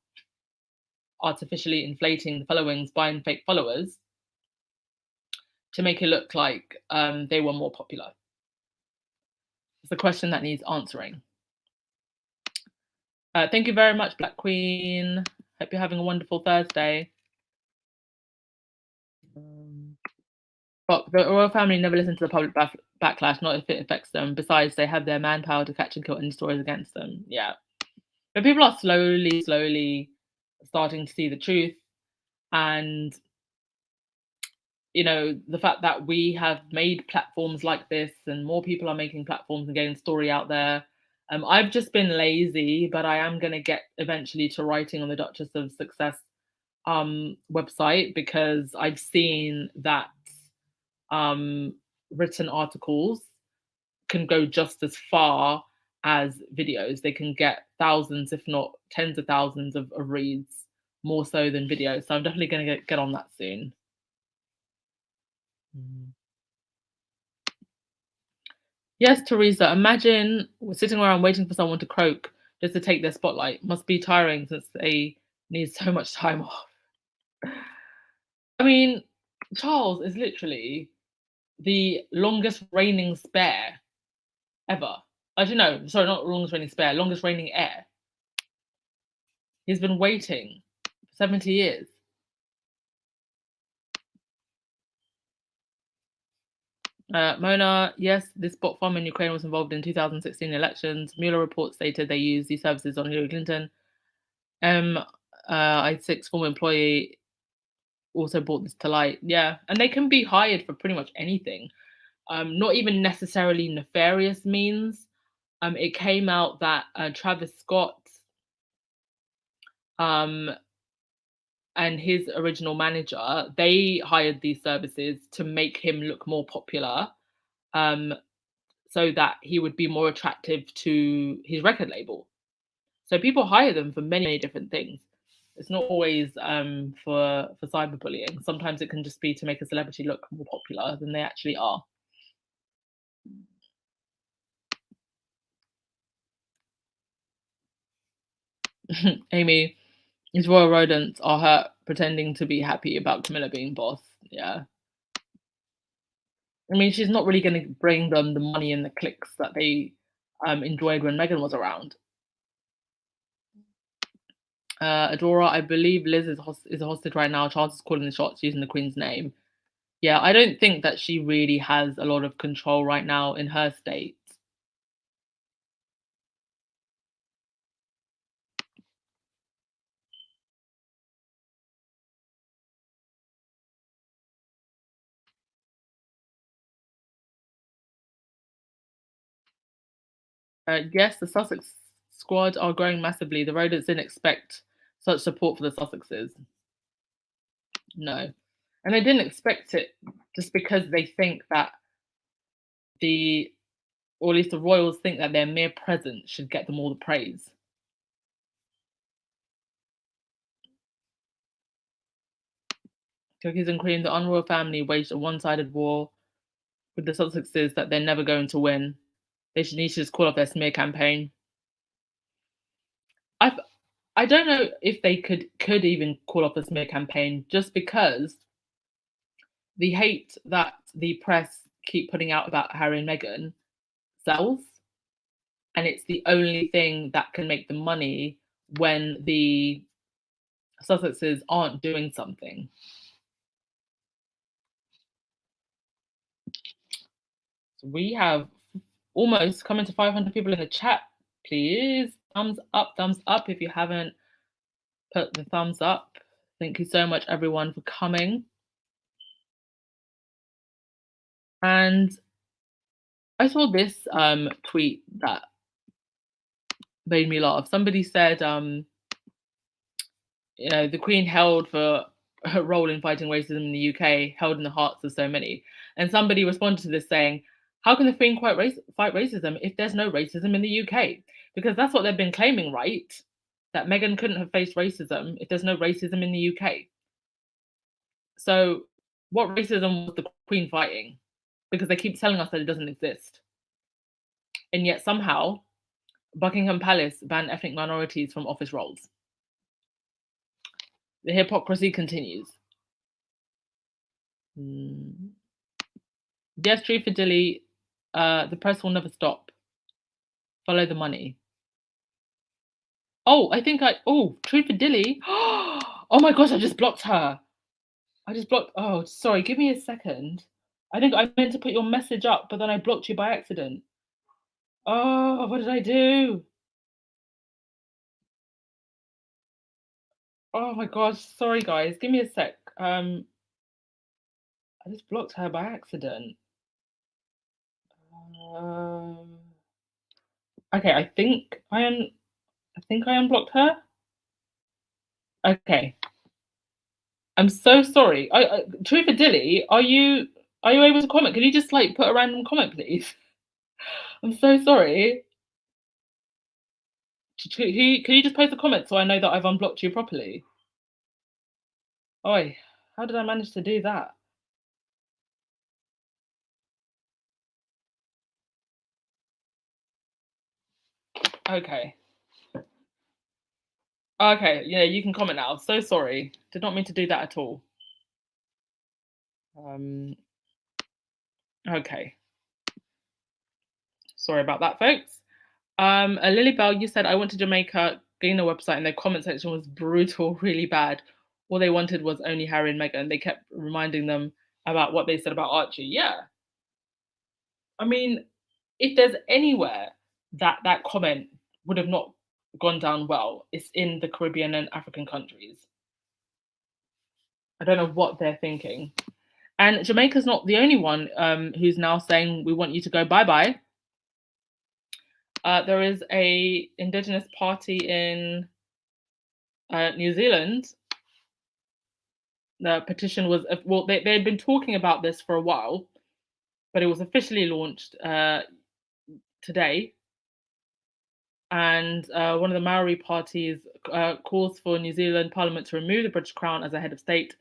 artificially inflating the followings, buying fake followers to make it look like they were more popular? It's a question that needs answering. Thank you very much, Black Queen. Hope you're having a wonderful Thursday. But the royal family never listen to the public backlash, not if it affects them. Besides, they have their manpower to catch and kill any stories against them. Yeah. But people are slowly starting to see the truth. And, you know, the fact that we have made platforms like this and more people are making platforms and getting story out there. I've just been lazy, but I am going to get eventually to writing on the Duchess of Success website, because I've seen that written articles can go just as far as videos. They can get thousands, if not tens of thousands of reads, more so than videos. So I'm definitely going to get on that soon. Yes, Teresa, imagine sitting around waiting for someone to croak just to take their spotlight. Must be tiring since they need so much time off. I mean, Charles is literally the longest reigning spare ever. I don't know, sorry, not longest reigning spare, longest reigning heir. He's been waiting for 70 years. Mona, yes, this bot farm in Ukraine was involved in 2016 elections. Mueller report stated they used these services on Hillary Clinton. I6 former employee also brought this to light. Yeah, and they can be hired for pretty much anything. Not even necessarily nefarious means. It came out that Travis Scott and his original manager, they hired these services to make him look more popular, so that he would be more attractive to his record label. So people hire them for many different things. It's not always for cyberbullying. Sometimes it can just be to make a celebrity look more popular than they actually are. Amy, these royal rodents are hurt pretending to be happy about Camilla being boss. Yeah. I mean, she's not really going to bring them the money and the clicks that they enjoyed when Meghan was around. Adora, I believe Liz is a hostage right now. Charles is calling the shots using the Queen's name. Yeah, I don't think that she really has a lot of control right now in her state. Yes, the Sussex squad are growing massively. The rodents didn't expect such support for the Sussexes. No. And they didn't expect it just because they think that or at least the royals think that their mere presence should get them all the praise. Cookies and cream, the unroyal family waged a one-sided war with the Sussexes that they're never going to win. They should need to just call off their smear campaign. I I don't know if they could even call off the smear campaign, just because the hate that the press keep putting out about Harry and Meghan sells, and it's the only thing that can make them money when the Sussexes aren't doing something. So we have almost coming to 500 people in the chat. Please, thumbs up if you haven't put the thumbs up. Thank you so much, everyone, for coming. And I saw this tweet that made me laugh. Somebody said, you know, the Queen held for her role in fighting racism in the UK, held in the hearts of so many. And somebody responded to this saying, how can the Queen fight racism if there's no racism in the UK? Because that's what they've been claiming, right? That Meghan couldn't have faced racism if there's no racism in the UK. So what racism was the Queen fighting? Because they keep telling us that it doesn't exist. And yet somehow Buckingham Palace banned ethnic minorities from office roles. The hypocrisy continues. Yes, true for Dilly. The press will never stop. Follow the money. Oh, true for Dilly. Oh my gosh, I just blocked her. Oh, sorry, give me a second. I think I meant to put your message up, but then I blocked you by accident. Oh, what did I do? Oh my gosh, sorry guys, give me a sec. I just blocked her by accident. Okay, I think I unblocked her. Okay. I'm so sorry. True for Dilly, are you able to comment? Can you just like put a random comment, please? I'm so sorry. Can you just post a comment so I know that I've unblocked you properly? Oi, how did I manage to do that? Okay. Okay, yeah, you can comment now. So sorry. Did not mean to do that at all. Okay. Sorry about that, folks. A Lily Bell, you said I went to Jamaica, gained a website, and their comment section was brutal, really bad. All they wanted was only Harry and Meghan. They kept reminding them about what they said about Archie. Yeah. I mean, if there's anywhere that comment would have not gone down well, it's in the Caribbean and African countries. I don't know what they're thinking. And Jamaica's not the only one who's now saying we want you to go bye-bye. There is a indigenous party in New Zealand. The petition was, well, they had been talking about this for a while, but it was officially launched today. And one of the Maori parties calls for New Zealand Parliament to remove the British Crown as a head of state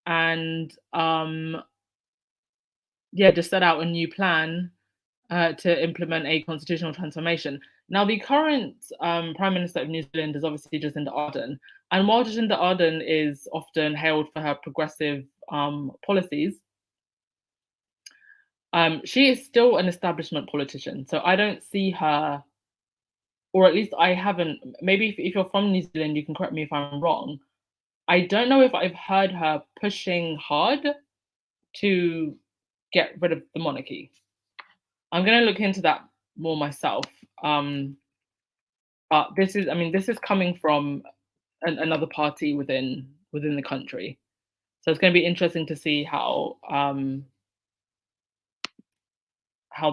and just set out a new plan to implement a constitutional transformation. Now, the current Prime Minister of New Zealand is obviously Jacinda Ardern. And while Jacinda Ardern is often hailed for her progressive policies, she is still an establishment politician. So I don't see her, or at least I haven't, maybe if you're from New Zealand, you can correct me if I'm wrong. I don't know if I've heard her pushing hard to get rid of the monarchy. I'm going to look into that more myself. But this is coming from another party within the country. So it's going to be interesting to see how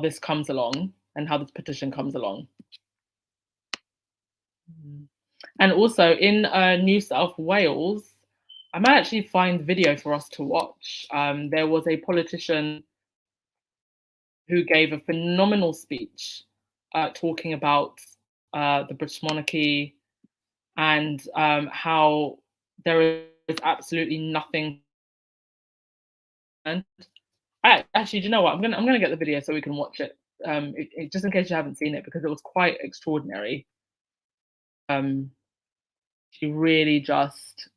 this comes along and how this petition comes along. And also in New South Wales, I might actually find video for us to watch. There was a politician who gave a phenomenal speech talking about the British monarchy and how there is absolutely nothing. Actually, do you know what? I'm gonna get the video so we can watch it. Just in case you haven't seen it, because it was quite extraordinary. Um, she really just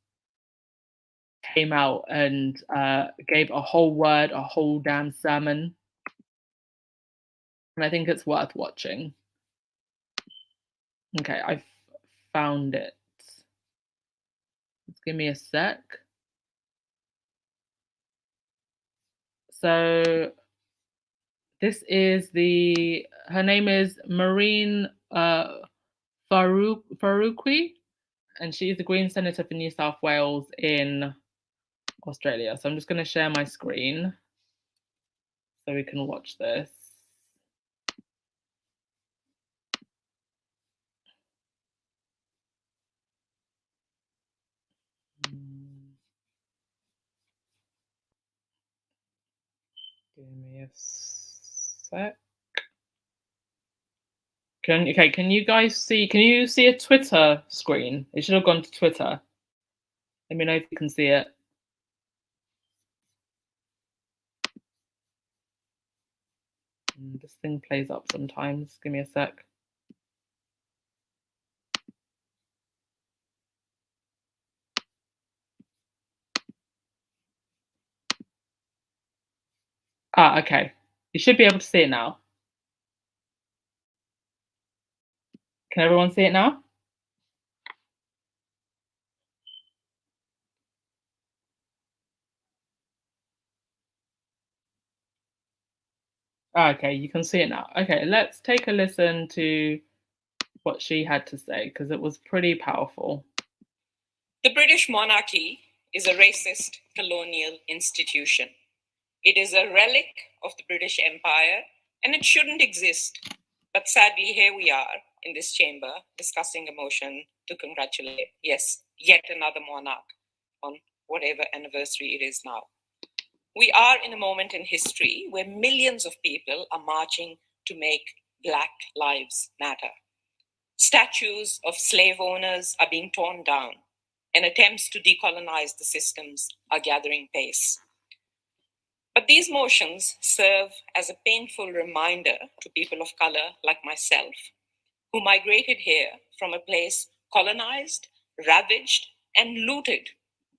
came out and gave a whole word, a whole damn sermon, and I think it's worth watching. Okay, I found it. Just give me a sec. So this is her name is Marine Faruqi, and she's the Green Senator for New South Wales in Australia. So I'm just going to share my screen so we can watch this. Give me a sec. Can you guys see? Can you see a Twitter screen? It should have gone to Twitter. Let me know if you can see it. This thing plays up sometimes. Give me a sec. Ah, okay. You should be able to see it now. Can everyone see it now? Ah, okay, you can see it now. Okay, let's take a listen to what she had to say, because it was pretty powerful. The British monarchy is a racist colonial institution. It is a relic of the British Empire, and it shouldn't exist. But sadly, here we are in this chamber discussing a motion to congratulate, yes, yet another monarch on whatever anniversary it is now. We are in a moment in history where millions of people are marching to make Black Lives Matter. Statues of slave owners are being torn down, and attempts to decolonize the systems are gathering pace. But these motions serve as a painful reminder to people of color like myself, who migrated here from a place colonized, ravaged, and looted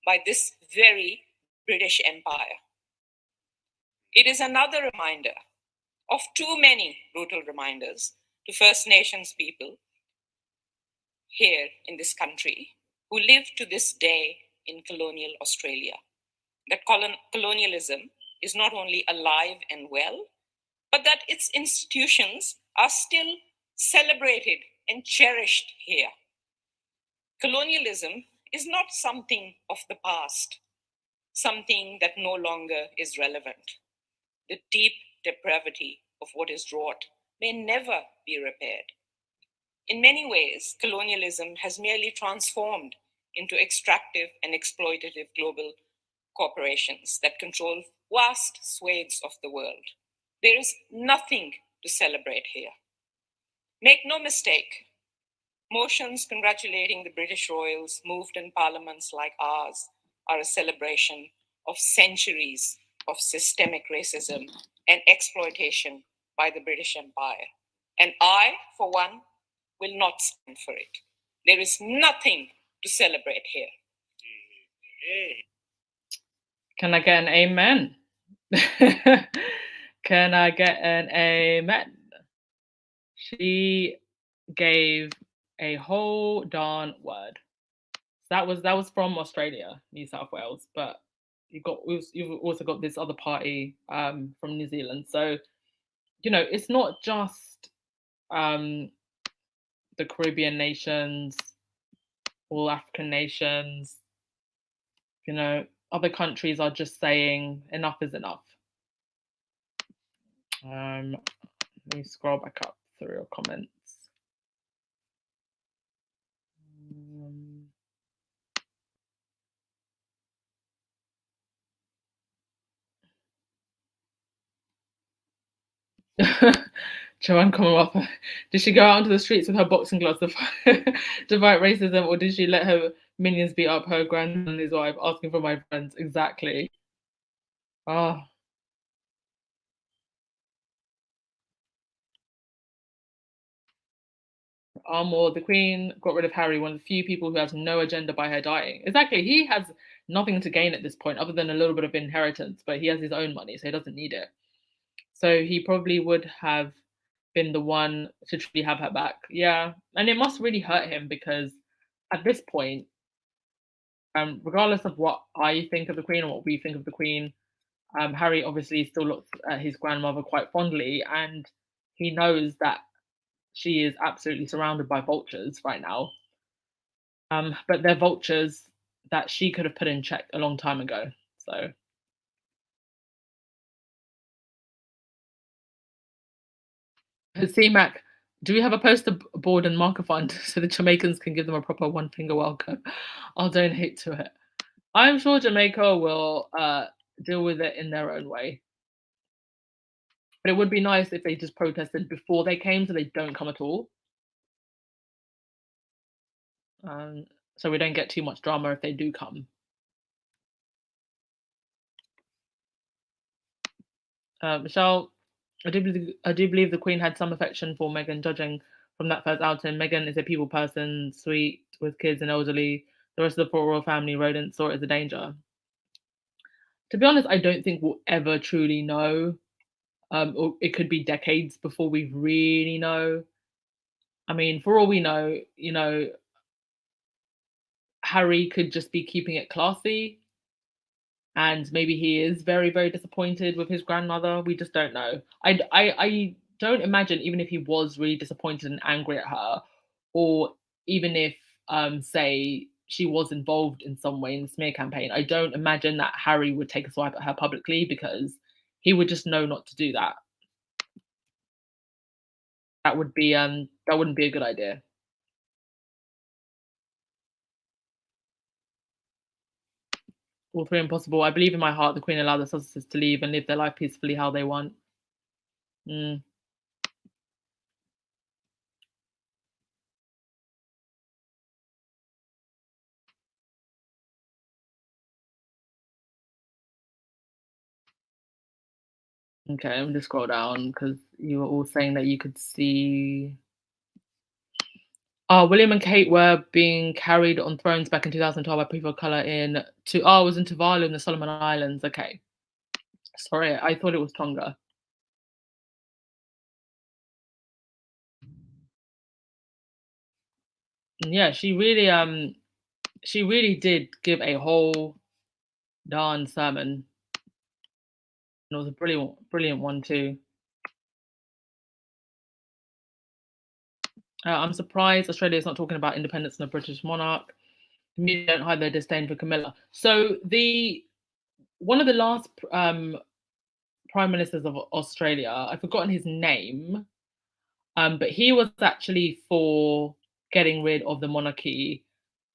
by this very British Empire. It is another reminder of too many brutal reminders to First Nations people here in this country who live to this day in colonial Australia. That colonialism is not only alive and well, but that its institutions are still celebrated and cherished here. Colonialism is not something of the past, something that no longer is relevant. The deep depravity of what is wrought may never be repaired. In many ways, colonialism has merely transformed into extractive and exploitative global corporations that control vast swathes of the world. There is nothing to celebrate here. Make no mistake, motions congratulating the British royals moved in parliaments like ours are a celebration of centuries of systemic racism and exploitation by the British Empire. And I, for one, will not stand for it. There is nothing to celebrate here. Can I get an amen? Can I get an amen? She gave a whole darn word. That was from Australia, New South Wales, but you've also got this other party from New Zealand. So, it's not just the Caribbean nations, all African nations. Other countries are just saying enough is enough. Let me scroll back up through your comments. Joanne Commonwealth, did she go out onto the streets with her boxing gloves to fight racism, or did she let her minions beat up her grandson and his wife, asking for my friends? Exactly. Oh, Or the Queen got rid of Harry, one of the few people who has no agenda by her dying. Exactly. He has nothing to gain at this point other than a little bit of inheritance, but he has his own money, so he doesn't need it. So he probably would have been the one to truly have her back. Yeah. And it must really hurt him because at this point, regardless of what I think of the Queen or what we think of the Queen, Harry obviously still looks at his grandmother quite fondly, and he knows that she is absolutely surrounded by vultures right now. But they're vultures that she could have put in check a long time ago. So CMAC, do we have a poster board and marker fund so the Jamaicans can give them a proper one finger welcome? I'll donate to it. I'm sure Jamaica will deal with it in their own way. But it would be nice if they just protested before they came so they don't come at all. So we don't get too much drama if they do come. Michelle, I do believe the Queen had some affection for Meghan, judging from that first outing. Meghan is a people person, sweet with kids and elderly. The rest of the royal family rodents saw it as a danger. To be honest, I don't think we'll ever truly know. Or it could be decades before we really know. I mean, for all we know, Harry could just be keeping it classy. And maybe he is very, very disappointed with his grandmother. We just don't know. I don't imagine, even if he was really disappointed and angry at her, or even if, say, she was involved in some way in the smear campaign, I don't imagine that Harry would take a swipe at her publicly because he would just know not to do that. That wouldn't be a good idea. All three impossible. I believe in my heart the Queen allowed the Sussexes to leave and live their life peacefully how they want. Okay, let me just scroll down because you were all saying that you could see. William and Kate were being carried on thrones back in 2012 by people of colour it was in Tuvalu in the Solomon Islands. Okay. Sorry, I thought it was Tonga. Yeah, she really did give a whole darn sermon. And it was a brilliant one too. I'm surprised Australia is not talking about independence and the British monarch. The media don't hide their disdain for Camilla. So one of the last prime ministers of Australia, I've forgotten his name, but he was actually for getting rid of the monarchy.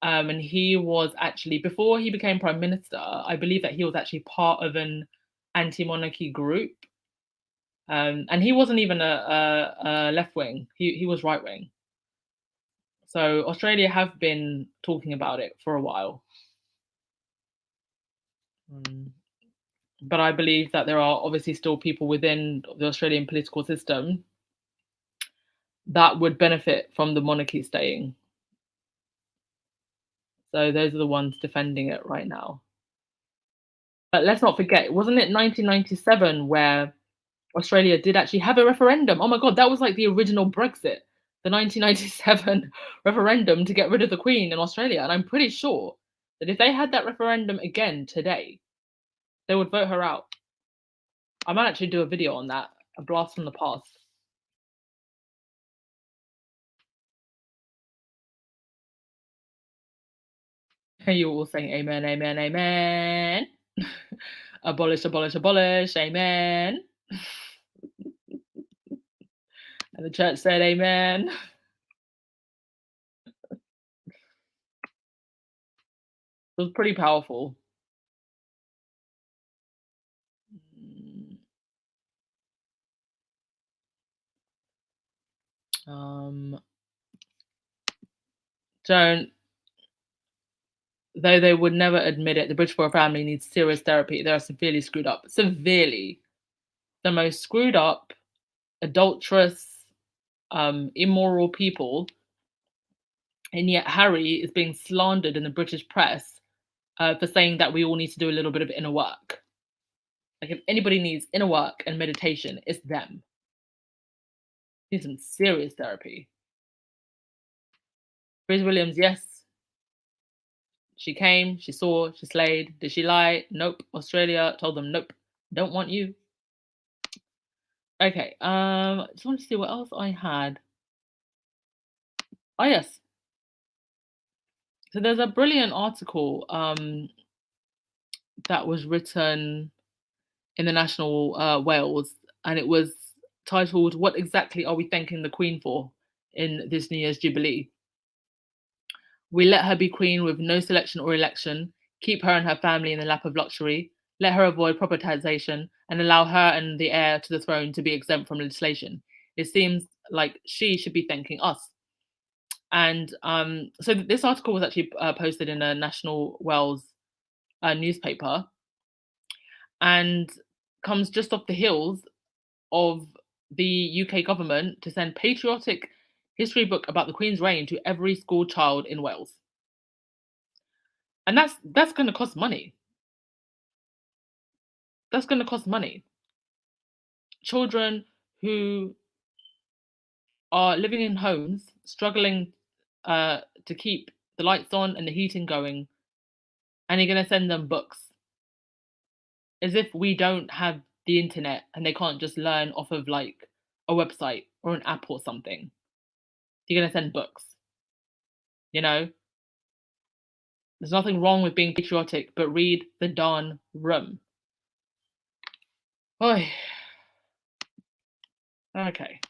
And he was actually, before he became prime minister, I believe that he was actually part of an anti-monarchy group. And he wasn't even a left wing, he was right wing. So Australia have been talking about it for a while. But I believe that there are obviously still people within the Australian political system that would benefit from the monarchy staying. So those are the ones defending it right now. But let's not forget, wasn't it 1997 where Australia did actually have a referendum? Oh my God, that was like the original Brexit, the 1997 referendum to get rid of the Queen in Australia. And I'm pretty sure that if they had that referendum again today, they would vote her out. I might actually do a video on that, a blast from the past. You all saying amen, amen, amen. Abolish, abolish, abolish, amen. And the church said amen. It was pretty powerful. Though they would never admit it, the British royal family needs serious therapy. They are severely screwed up. Severely. The most screwed up, adulterous, immoral people And yet Harry is being slandered in the British press for saying that we all need to do a little bit of inner work. Like, if anybody needs inner work and meditation, it's them. Need some serious therapy. Grace Williams, yes, she came, she saw, she slayed. Did she lie? Nope. Australia told them, nope, don't want you. Okay, just want to see what else I had. Oh yes. So there's a brilliant article that was written in the National Wales, and it was titled, "What exactly are we thanking the Queen for in this New Year's Jubilee? We let her be Queen with no selection or election, keep her and her family in the lap of luxury, let her avoid proper taxation, and allow her and the heir to the throne to be exempt from legislation. It seems like she should be thanking us." And so this article was actually posted in a National Wales newspaper, and comes just off the heels of the UK government to send patriotic history book about the Queen's reign to every school child in Wales. And that's going to cost money. That's going to cost money. Children who are living in homes, struggling to keep the lights on and the heating going, and you're going to send them books as if we don't have the internet and they can't just learn off of like a website or an app or something. You're going to send books. You know, there's nothing wrong with being patriotic, but read the darn room. Oy. Okay.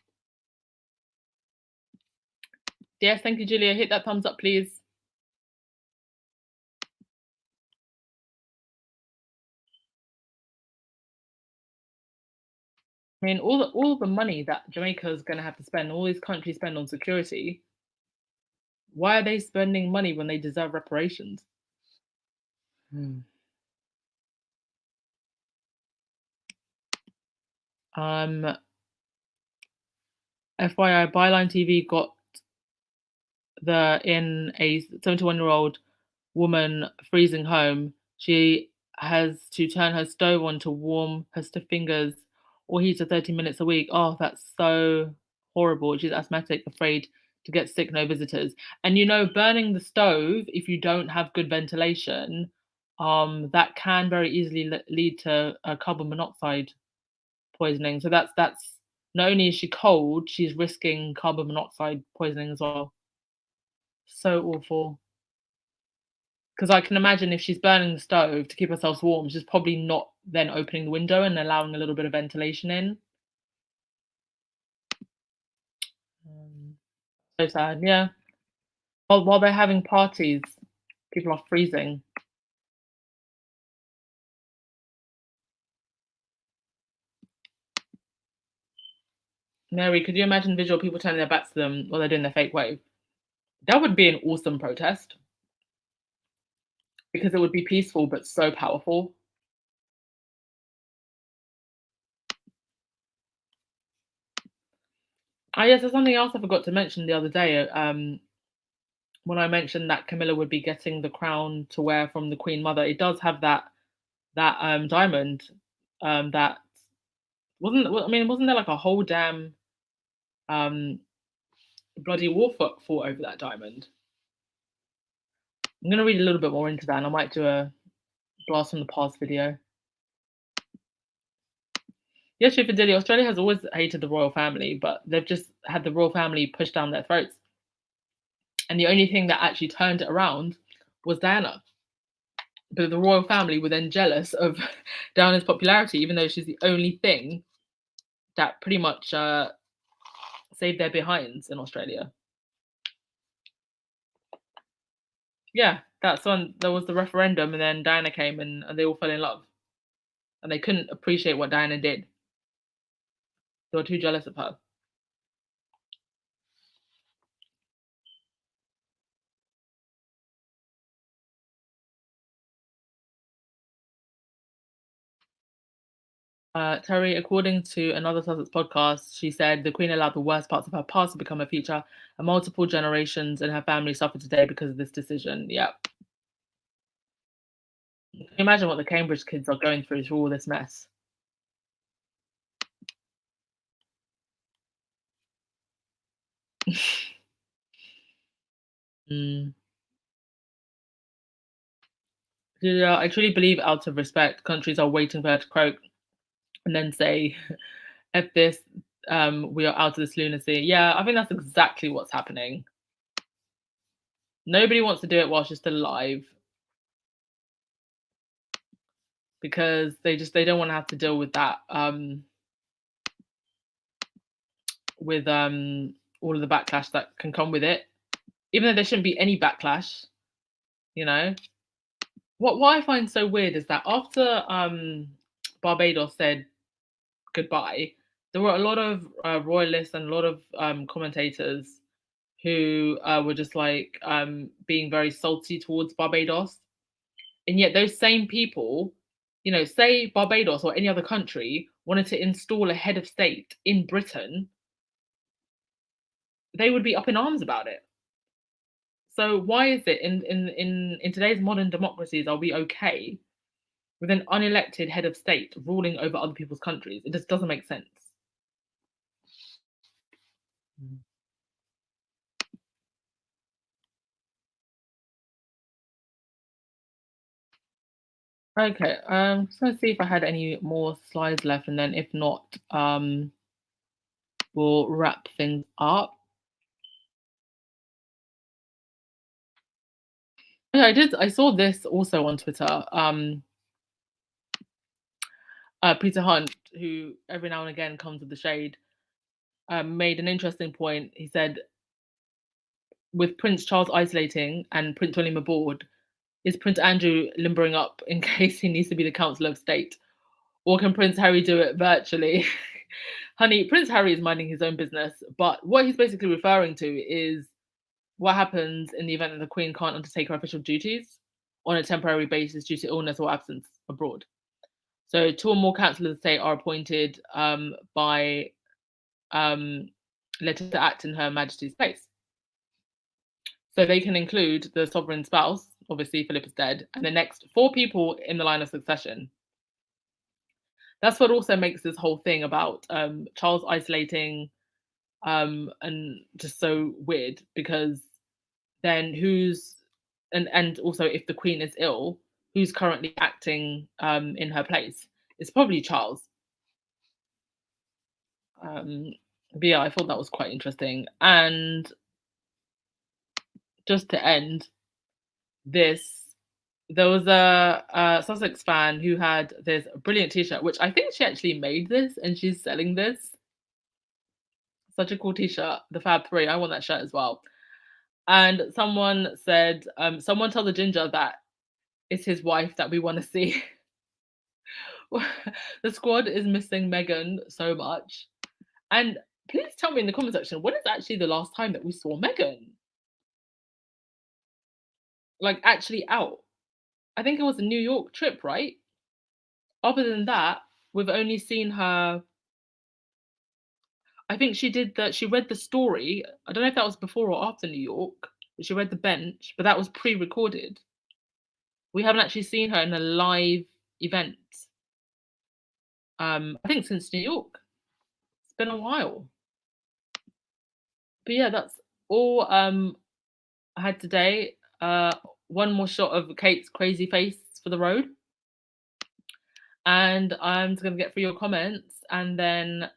Yes, thank you, Julia. Hit that thumbs up, please. I mean, all the money that Jamaica is going to have to spend, all these countries spend on security, why are they spending money when they deserve reparations? FYI, Byline TV got in a 71-year-old woman freezing home. She has to turn her stove on to warm her stiff fingers or heat for 30 minutes a week. Oh, that's so horrible. She's asthmatic, afraid to get sick, no visitors. And you know, burning the stove, if you don't have good ventilation, that can very easily lead to carbon monoxide poisoning. So that's not only is she cold, she's risking carbon monoxide poisoning as well. So awful. Because I can imagine if she's burning the stove to keep herself warm, she's probably not then opening the window and allowing a little bit of ventilation in. So sad, yeah. While they're having parties, people are freezing. Mary, could you imagine visual people turning their backs to them while they're doing their fake wave? That would be an awesome protest. Because it would be peaceful but so powerful. Ah, yes, there's something else I forgot to mention the other day. When I mentioned that Camilla would be getting the crown to wear from the Queen Mother, it does have that diamond that wasn't there like a whole damn bloody war fought over that diamond? I'm gonna read a little bit more into that, and I might do a blast from the past video. Yes, Shifadili, Australia has always hated the royal family, but they've just had the royal family pushed down their throats. And the only thing that actually turned it around was Diana. But the royal family were then jealous of Diana's popularity, even though she's the only thing that pretty much saved their behinds in Australia. Yeah, that's when there was the referendum, and then Diana came, and they all fell in love. And they couldn't appreciate what Diana did. They were too jealous of her. Terry, according to another Sussex podcast, she said the Queen allowed the worst parts of her past to become a future, and multiple generations in her family suffer today because of this decision. Yep. Can you imagine what the Cambridge kids are going through all this mess? Mm. Yeah, I truly believe, out of respect, countries are waiting for her to croak and then say, "F this, we are out of this lunacy." Yeah, I think that's exactly what's happening. Nobody wants to do it while she's still alive because they don't want to have to deal with that with all of the backlash that can come with it. Even though there shouldn't be any backlash, you know. What I find so weird is that after Barbados said goodbye, there were a lot of royalists and a lot of commentators who were just like being very salty towards Barbados. And yet those same people, you know, say Barbados or any other country wanted to install a head of state in Britain, they would be up in arms about it. So why is it in today's modern democracies are we okay with an unelected head of state ruling over other people's countries? It just doesn't make sense. Okay, just gonna see if I had any more slides left, and then if not, we'll wrap things up. Yeah, I saw this also on Twitter. Peter Hunt, who every now and again comes with the shade, made an interesting point. He said, with Prince Charles isolating and Prince William aboard, is Prince Andrew limbering up in case he needs to be the Council of State? Or can Prince Harry do it virtually? Honey, Prince Harry is minding his own business, but what he's basically referring to is what happens in the event that the Queen can't undertake her official duties on a temporary basis due to illness or absence abroad. So 2 or more councillors of state are appointed by letter to act in Her Majesty's place. So they can include the sovereign spouse, obviously Philip is dead, and the next 4 people in the line of succession. That's what also makes this whole thing about Charles isolating and just so weird, because then who's and also if the Queen is ill, who's currently acting in her place? It's probably Charles. But yeah, I thought that was quite interesting. And just to end this, there was a Sussex fan who had this brilliant t-shirt, which I think she actually made this and she's selling this. Such a cool t-shirt, the Fab 3. I want that shirt as well. And someone said, someone tell the ginger that it's his wife that we want to see. The squad is missing Meghan so much. And please tell me in the comment section, when is actually the last time that we saw Meghan? Like, actually out. I think it was a New York trip, right? Other than that, we've only seen her. I think she read the story. I don't know if that was before or after New York, but she read the bench, but that was pre-recorded. We haven't actually seen her in a live event. I think since New York. It's been a while. But yeah, that's all I had today. One more shot of Kate's crazy face for the road. And I'm just going to get through your comments and then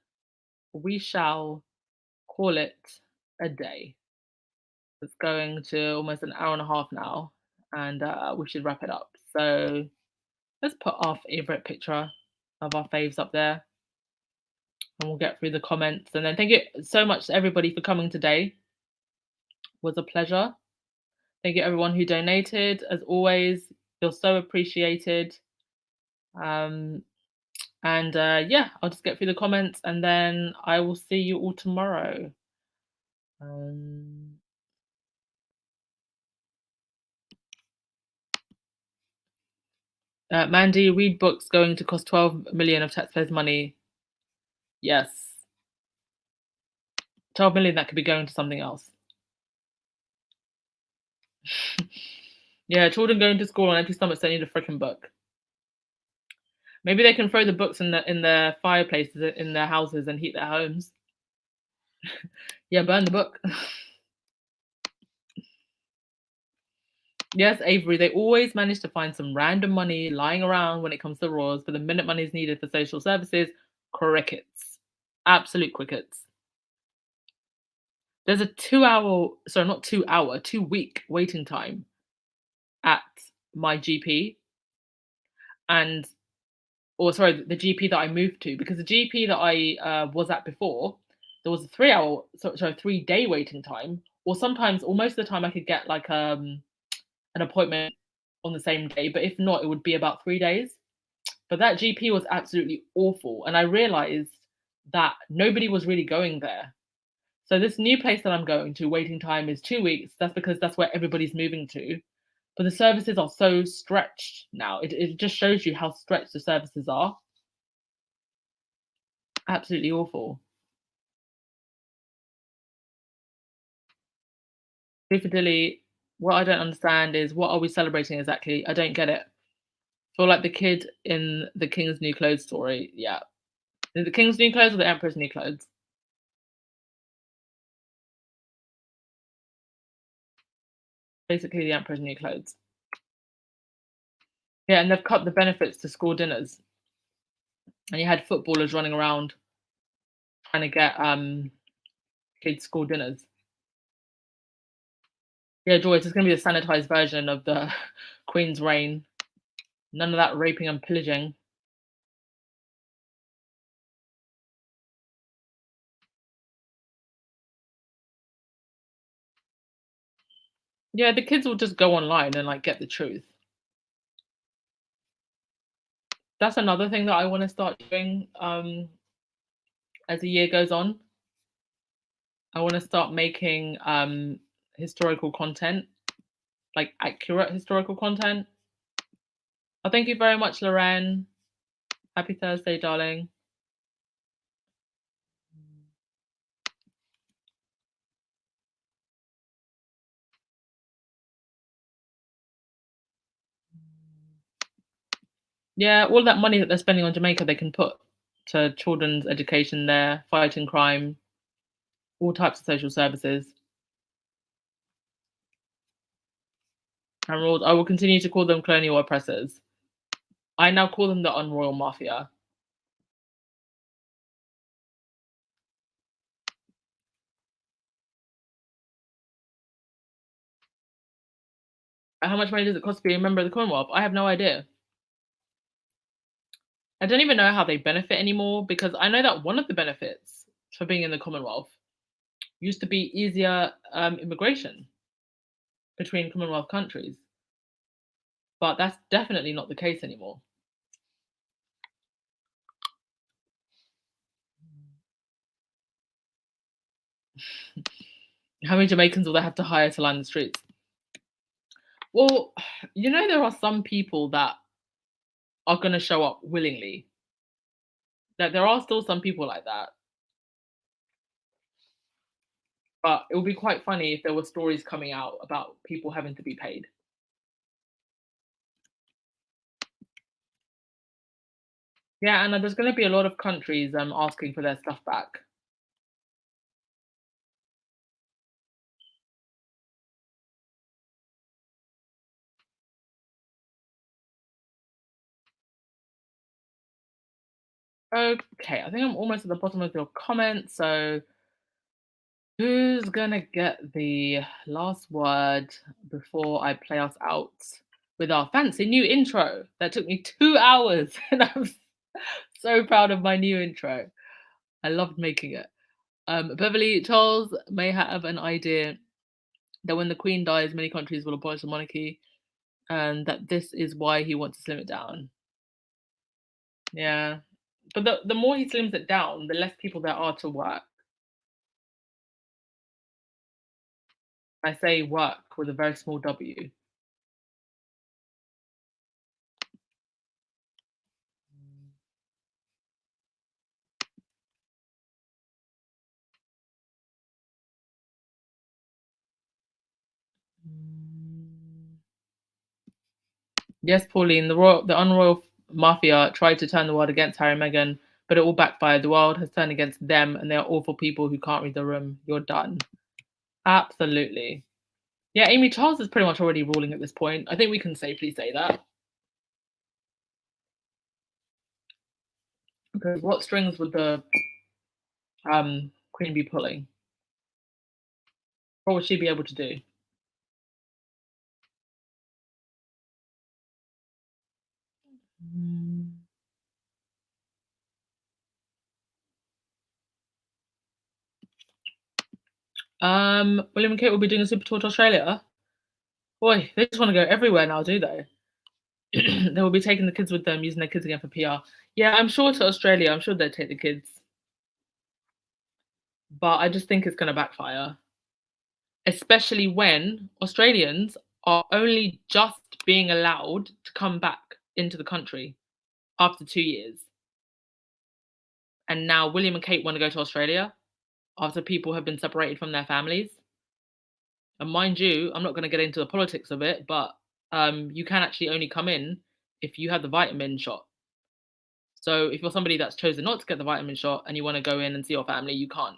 we shall call it a day. It's going to almost an hour and a half now, and we should wrap it up. So let's put our favorite picture of our faves up there and we'll get through the comments. And then thank you so much to everybody for coming today. It was a pleasure. Thank you everyone who donated. As always, feel so appreciated. And yeah, I'll just get through the comments and then I will see you all tomorrow. Mandy, read books going to cost 12 million of taxpayers' money. Yes. 12 million that could be going to something else. Yeah, children going to school on empty stomachs don't need a freaking book. Maybe they can throw the books in the fireplaces in their houses and heat their homes. Yeah, burn the book. Yes, Avery, they always manage to find some random money lying around when it comes to Raws, but the minute money is needed for social services, crickets. Absolute crickets. There's a 2-week waiting time at my GP and the GP that I moved to, because the GP that I was at before, there was a 3-day waiting time, or sometimes, or most of the time, I could get like an appointment on the same day, but if not, it would be about 3 days. But that GP was absolutely awful, and I realized that nobody was really going there. So this new place that I'm going to, waiting time is 2 weeks. That's because that's where everybody's moving to. But the services are so stretched now. It just shows you how stretched the services are. Absolutely awful. Dilly, what I don't understand is, what are we celebrating exactly? I don't get it. For like the kid in the King's New Clothes story, yeah. Is it the King's New Clothes or the Emperor's New Clothes? Basically the Emperor's New Clothes. Yeah, and they've cut the benefits to school dinners. And you had footballers running around trying to get kids school dinners. Yeah, Joyce, it's going to be a sanitized version of the Queen's reign. None of that raping and pillaging. Yeah, the kids will just go online and like get the truth. That's another thing that I want to start doing as the year goes on. I want to start making historical content, like accurate historical content. Oh, thank you very much, Loren. Happy Thursday, darling. Yeah, all that money that they're spending on Jamaica, they can put to children's education there, fighting crime, all types of social services. And I will continue to call them colonial oppressors. I now call them the unroyal mafia. How much money does it cost to be a member of the Commonwealth? I have no idea. I don't even know how they benefit anymore, because I know that one of the benefits for being in the Commonwealth used to be easier immigration between Commonwealth countries. But that's definitely not the case anymore. How many Jamaicans will they have to hire to line the streets? Well, you know, there are some people that are going to show up willingly. That there are still some people like that. But it would be quite funny if there were stories coming out about people having to be paid. Yeah, and there's going to be a lot of countries asking for their stuff back. Okay, I think I'm almost at the bottom of your comment. So who's gonna get the last word before I play us out with our fancy new intro that took me 2 hours? And I'm so proud of my new intro. I loved making it. Beverly, Charles may have an idea that when the Queen dies, many countries will abolish the monarchy, and that this is why he wants to slim it down. Yeah. But the more he slims it down, the less people there are to work. I say work with a very small W. Yes, Pauline, the unroyal mafia tried to turn the world against Harry and Meghan, but it all backfired. The world has turned against them, and they are awful people who can't read the room. You're done. Absolutely. Yeah, Amy Charles is pretty much already ruling at this point. I think we can safely say that. Because what strings would the Queen be pulling? What would she be able to do? William and Kate will be doing a super tour to Australia. Boy, they just want to go everywhere now, do they? They will be taking the kids with them, using their kids again for PR. Yeah, I'm sure to Australia, I'm sure they'd take the kids. But I just think it's going to backfire. Especially when Australians are only just being allowed to come back into the country after 2 years. And now William and Kate want to go to Australia after people have been separated from their families. And mind you, I'm not going to get into the politics of it, but you can actually only come in if you have the vitamin shot. So if you're somebody that's chosen not to get the vitamin shot and you want to go in and see your family, you can't.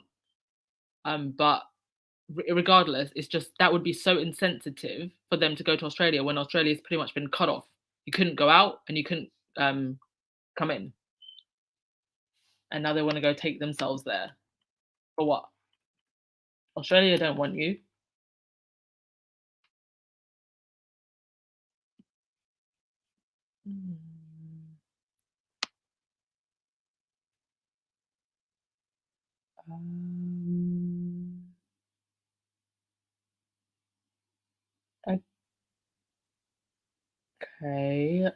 But regardless, it's just that would be so insensitive for them to go to Australia when Australia's pretty much been cut off. You couldn't go out and you couldn't come in. And now they want to go take themselves there. For what? Australia don't want you. Okay.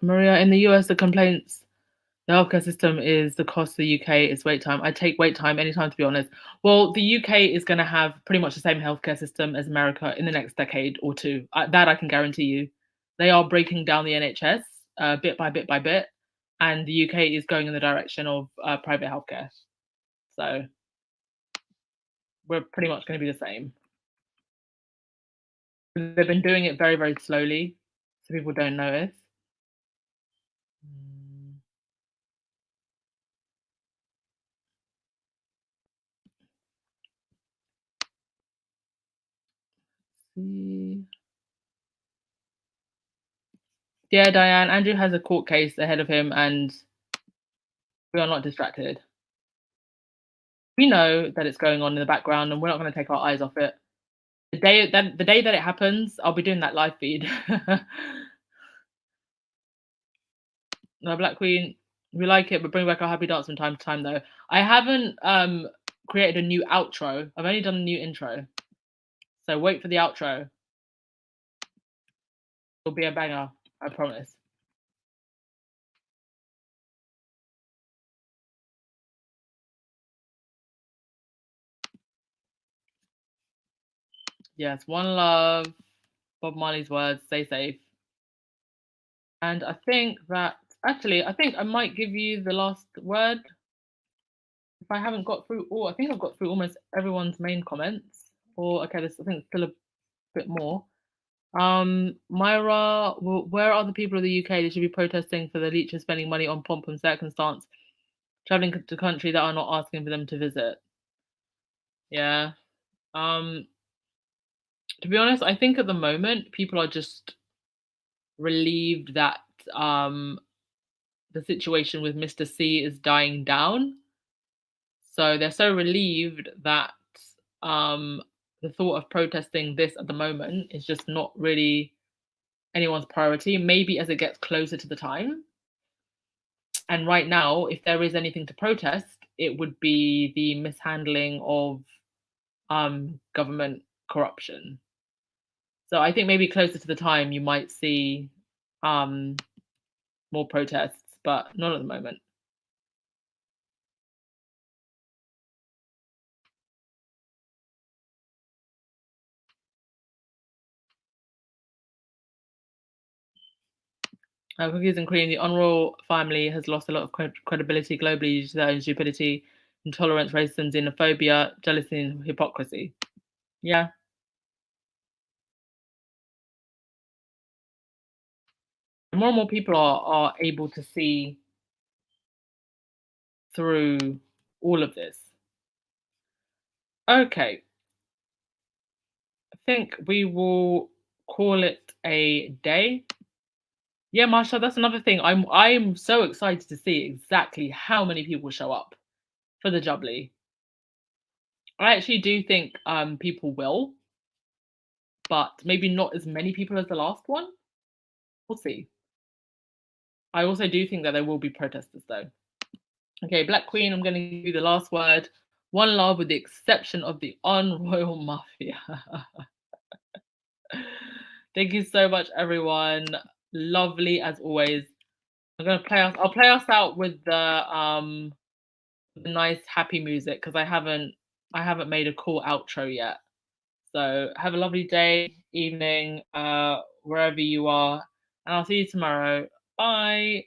Maria, in the US, the healthcare system is the cost. The UK is wait time. I take wait time anytime, to be honest. Well, the UK is going to have pretty much the same healthcare system as America in the next decade or two. That I can guarantee you. They are breaking down the NHS bit by bit by bit, and the UK is going in the direction of private healthcare. So we're pretty much going to be the same. They've been doing it very, very slowly, so people don't notice. Yeah, Diane, Andrew has a court case ahead of him, and we are not distracted. We know that it's going on in the background, and we're not going to take our eyes off it. The day that it happens, I'll be doing that live feed. No, Black Queen, we like it, but bring back our happy dance from time to time, though. I haven't created a new outro. I've only done a new intro. So wait for the outro. It'll be a banger, I promise. Yes, one love. Bob Marley's words, stay safe. And I think that actually, I think I might give you the last word. If I haven't got through all, I think I've got through almost everyone's main comments. Or okay, I think still a bit more. Myra, where are the people of the UK? They should be protesting for the leeches spending money on pomp and circumstance, traveling to country that are not asking for them to visit. Yeah. To be honest, I think at the moment people are just relieved that the situation with Mr. C is dying down. So they're so relieved that the thought of protesting this at the moment is just not really anyone's priority. Maybe as it gets closer to the time. And right now, if there is anything to protest, it would be the mishandling of government corruption. So I think maybe closer to the time you might see more protests, but not at the moment. Cookies and cream, the on-royal family has lost a lot of credibility globally due to their own stupidity, intolerance, racism, xenophobia, jealousy, and hypocrisy. Yeah. More and more people are able to see through all of this. Okay. I think we will call it a day. Yeah, Marsha, that's another thing. I'm so excited to see exactly how many people show up for the Jubilee. I actually do think people will, but maybe not as many people as the last one. We'll see. I also do think that there will be protesters though. Okay, Black Queen, I'm going to give you the last word. One love with the exception of the unroyal mafia. Thank you so much, everyone. Lovely as always. I'll play us out with the nice happy music because I haven't made a cool outro yet. So have a lovely day, evening, wherever you are, and I'll see you tomorrow. Bye.